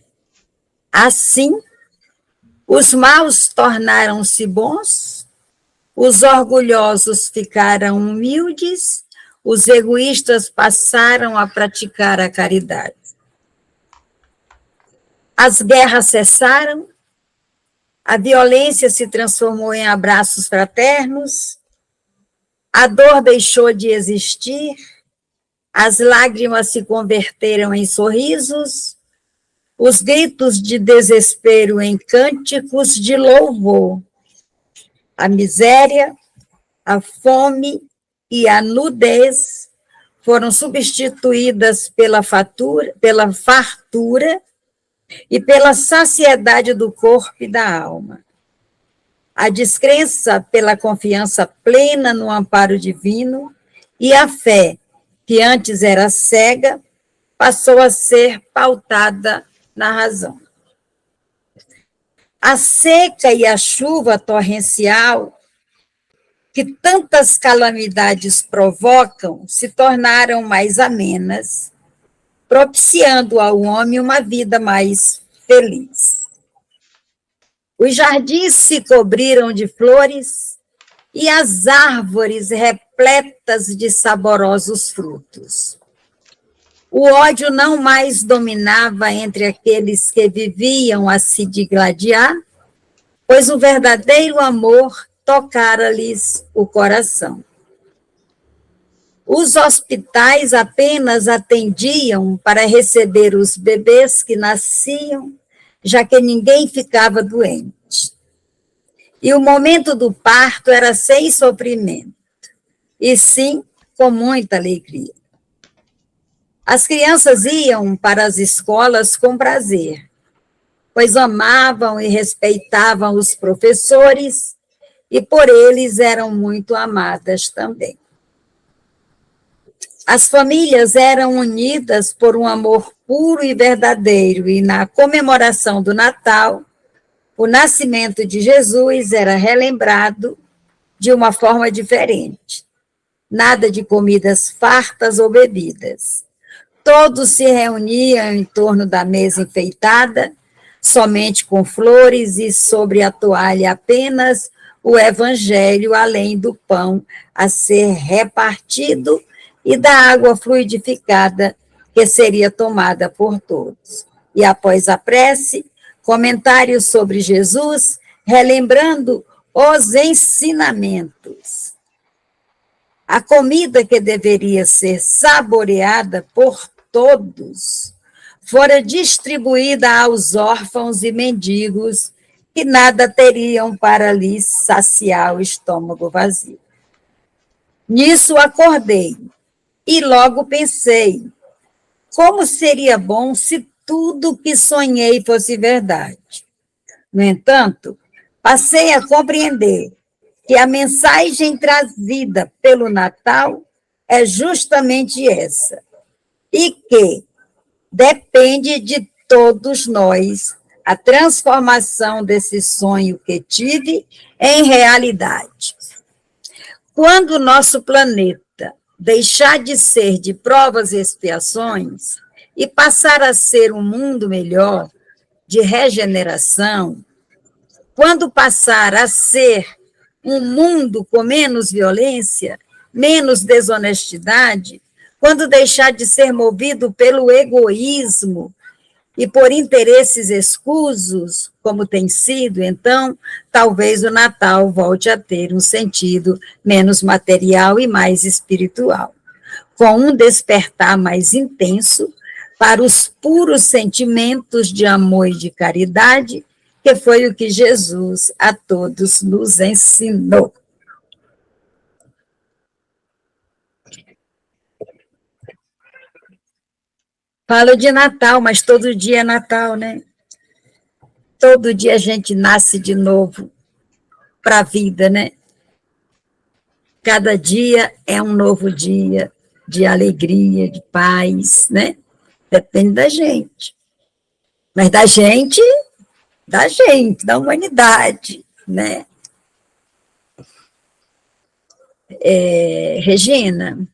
Assim, os maus tornaram-se bons, os orgulhosos ficaram humildes, os egoístas passaram a praticar a caridade. As guerras cessaram, a violência se transformou em abraços fraternos, a dor deixou de existir, as lágrimas se converteram em sorrisos, os gritos de desespero em cânticos de louvor. A miséria, a fome e a nudez foram substituídas pela fartura e pela saciedade do corpo e da alma. A descrença pela confiança plena no amparo divino e a fé, que antes era cega, passou a ser pautada na razão. A seca e a chuva torrencial, que tantas calamidades provocam, se tornaram mais amenas, propiciando ao homem uma vida mais feliz. Os jardins se cobriram de flores e as árvores repletas de saborosos frutos. O ódio não mais dominava entre aqueles que viviam a se digladiar, pois o verdadeiro amor tocara-lhes o coração. Os hospitais apenas atendiam para receber os bebês que nasciam, já que ninguém ficava doente. E o momento do parto era sem sofrimento, e sim com muita alegria. As crianças iam para as escolas com prazer, pois amavam e respeitavam os professores e por eles eram muito amadas também. As famílias eram unidas por um amor puro e verdadeiro, e na comemoração do Natal, o nascimento de Jesus era relembrado de uma forma diferente. Nada de comidas fartas ou bebidas. Todos se reuniam em torno da mesa enfeitada, somente com flores e sobre a toalha apenas o evangelho, além do pão a ser repartido e da água fluidificada que seria tomada por todos. E após a prece, comentários sobre Jesus, relembrando os ensinamentos. A comida que deveria ser saboreada por todos fora distribuída aos órfãos e mendigos que nada teriam para lhes saciar o estômago vazio. Nisso acordei e logo pensei, como seria bom se tudo que sonhei fosse verdade. No entanto, passei a compreender que a mensagem trazida pelo Natal é justamente essa, e que depende de todos nós a transformação desse sonho que tive em realidade. Quando o nosso planeta deixar de ser de provas e expiações e passar a ser um mundo melhor, de regeneração, quando passar a ser um mundo com menos violência, menos desonestidade, quando deixar de ser movido pelo egoísmo e por interesses escusos, como tem sido, então, talvez o Natal volte a ter um sentido menos material e mais espiritual, com um despertar mais intenso para os puros sentimentos de amor e de caridade, que foi o que Jesus a todos nos ensinou. Falo de Natal, mas todo dia é Natal, né? Todo dia a gente nasce de novo para a vida, né? Cada dia é um novo dia de alegria, de paz, né? Depende da gente. Mas da gente, da humanidade, né? Regina,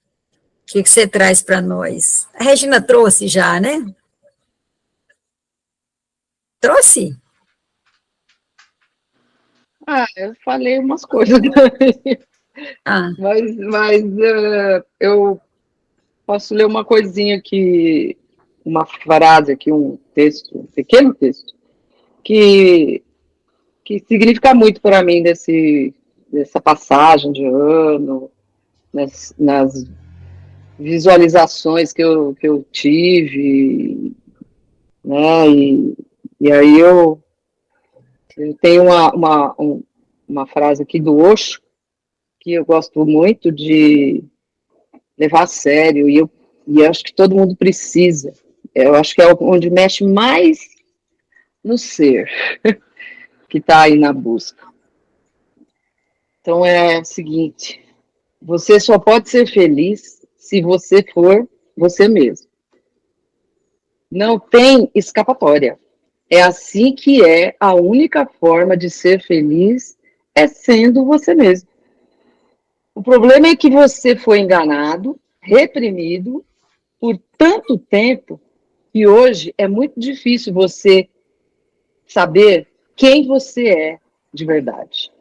o que você traz para nós? A Regina trouxe já, né? Trouxe? Eu falei umas coisas mas eu posso ler uma coisinha aqui, uma frase aqui, um texto, um pequeno texto, que significa muito para mim dessa passagem de ano, nas visualizações que eu tive, né, e aí eu tenho uma frase aqui do Osho, que eu gosto muito de levar a sério, e eu acho que todo mundo precisa. Eu acho que é onde mexe mais no ser, que está aí na busca. Então é o seguinte: você só pode ser feliz se você for você mesmo. Não tem escapatória. É assim que é a única forma de ser feliz, é sendo você mesmo. O problema é que você foi enganado, reprimido por tanto tempo, que hoje é muito difícil você saber quem você é de verdade.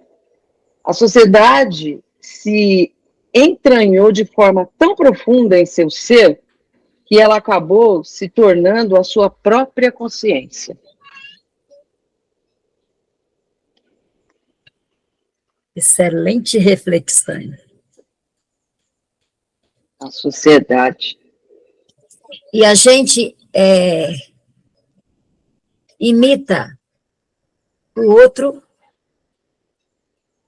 A sociedade se entranhou de forma tão profunda em seu ser que ela acabou se tornando a sua própria consciência. Excelente reflexão. A sociedade. E a gente imita o outro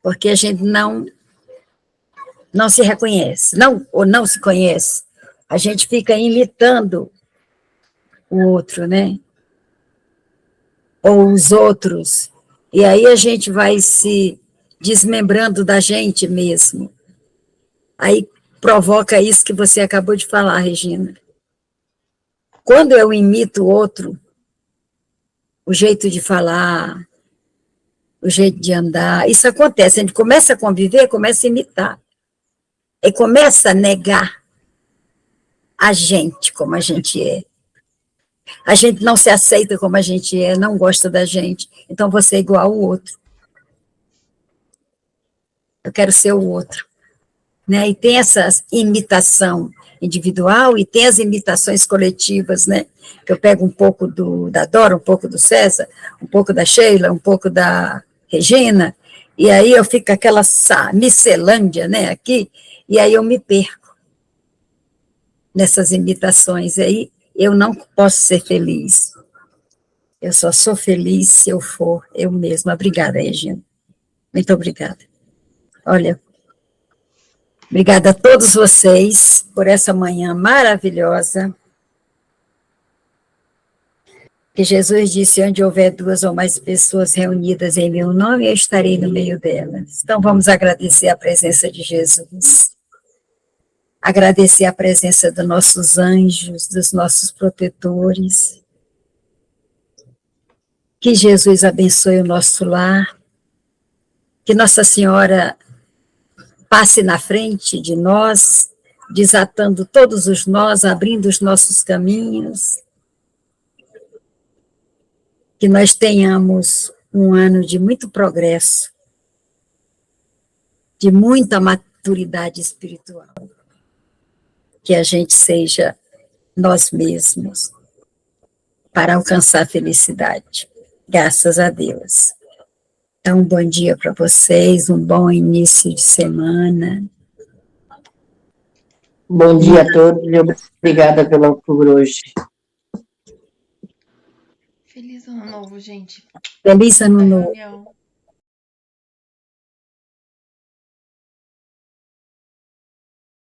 porque a gente não se reconhece, ou não se conhece. A gente fica imitando o outro, né? Ou os outros. E aí a gente vai se desmembrando da gente mesmo. Aí provoca isso que você acabou de falar, Regina. Quando eu imito o outro, o jeito de falar, o jeito de andar, isso acontece. A gente começa a conviver, começa a imitar. E começa a negar a gente como a gente é. A gente não se aceita como a gente é, não gosta da gente, então você é igual ao outro. Eu quero ser o outro. Né? E tem essa imitação individual e tem as imitações coletivas, né? Que eu pego um pouco da Dora, um pouco do César, um pouco da Sheila, um pouco da Regina, e aí eu fico aquela miscelândia, né, aqui, e aí eu me perco nessas imitações, aí eu não posso ser feliz. Eu só sou feliz se eu for eu mesma. Obrigada, Regina. Muito obrigada. Olha, obrigada a todos vocês por essa manhã maravilhosa. Que Jesus disse: onde houver 2 ou mais pessoas reunidas em meu nome, eu estarei no meio delas. Então vamos agradecer a presença de Jesus. Agradecer a presença dos nossos anjos, dos nossos protetores. Que Jesus abençoe o nosso lar. Que Nossa Senhora passe na frente de nós, desatando todos os nós, abrindo os nossos caminhos. Que nós tenhamos um ano de muito progresso, de muita maturidade espiritual. Que a gente seja nós mesmos. para alcançar a felicidade. Graças a Deus. Então, um bom dia para vocês, um bom início de semana. Bom dia a todos e obrigada por hoje. Feliz ano novo, gente. Feliz ano Boa novo. reunião.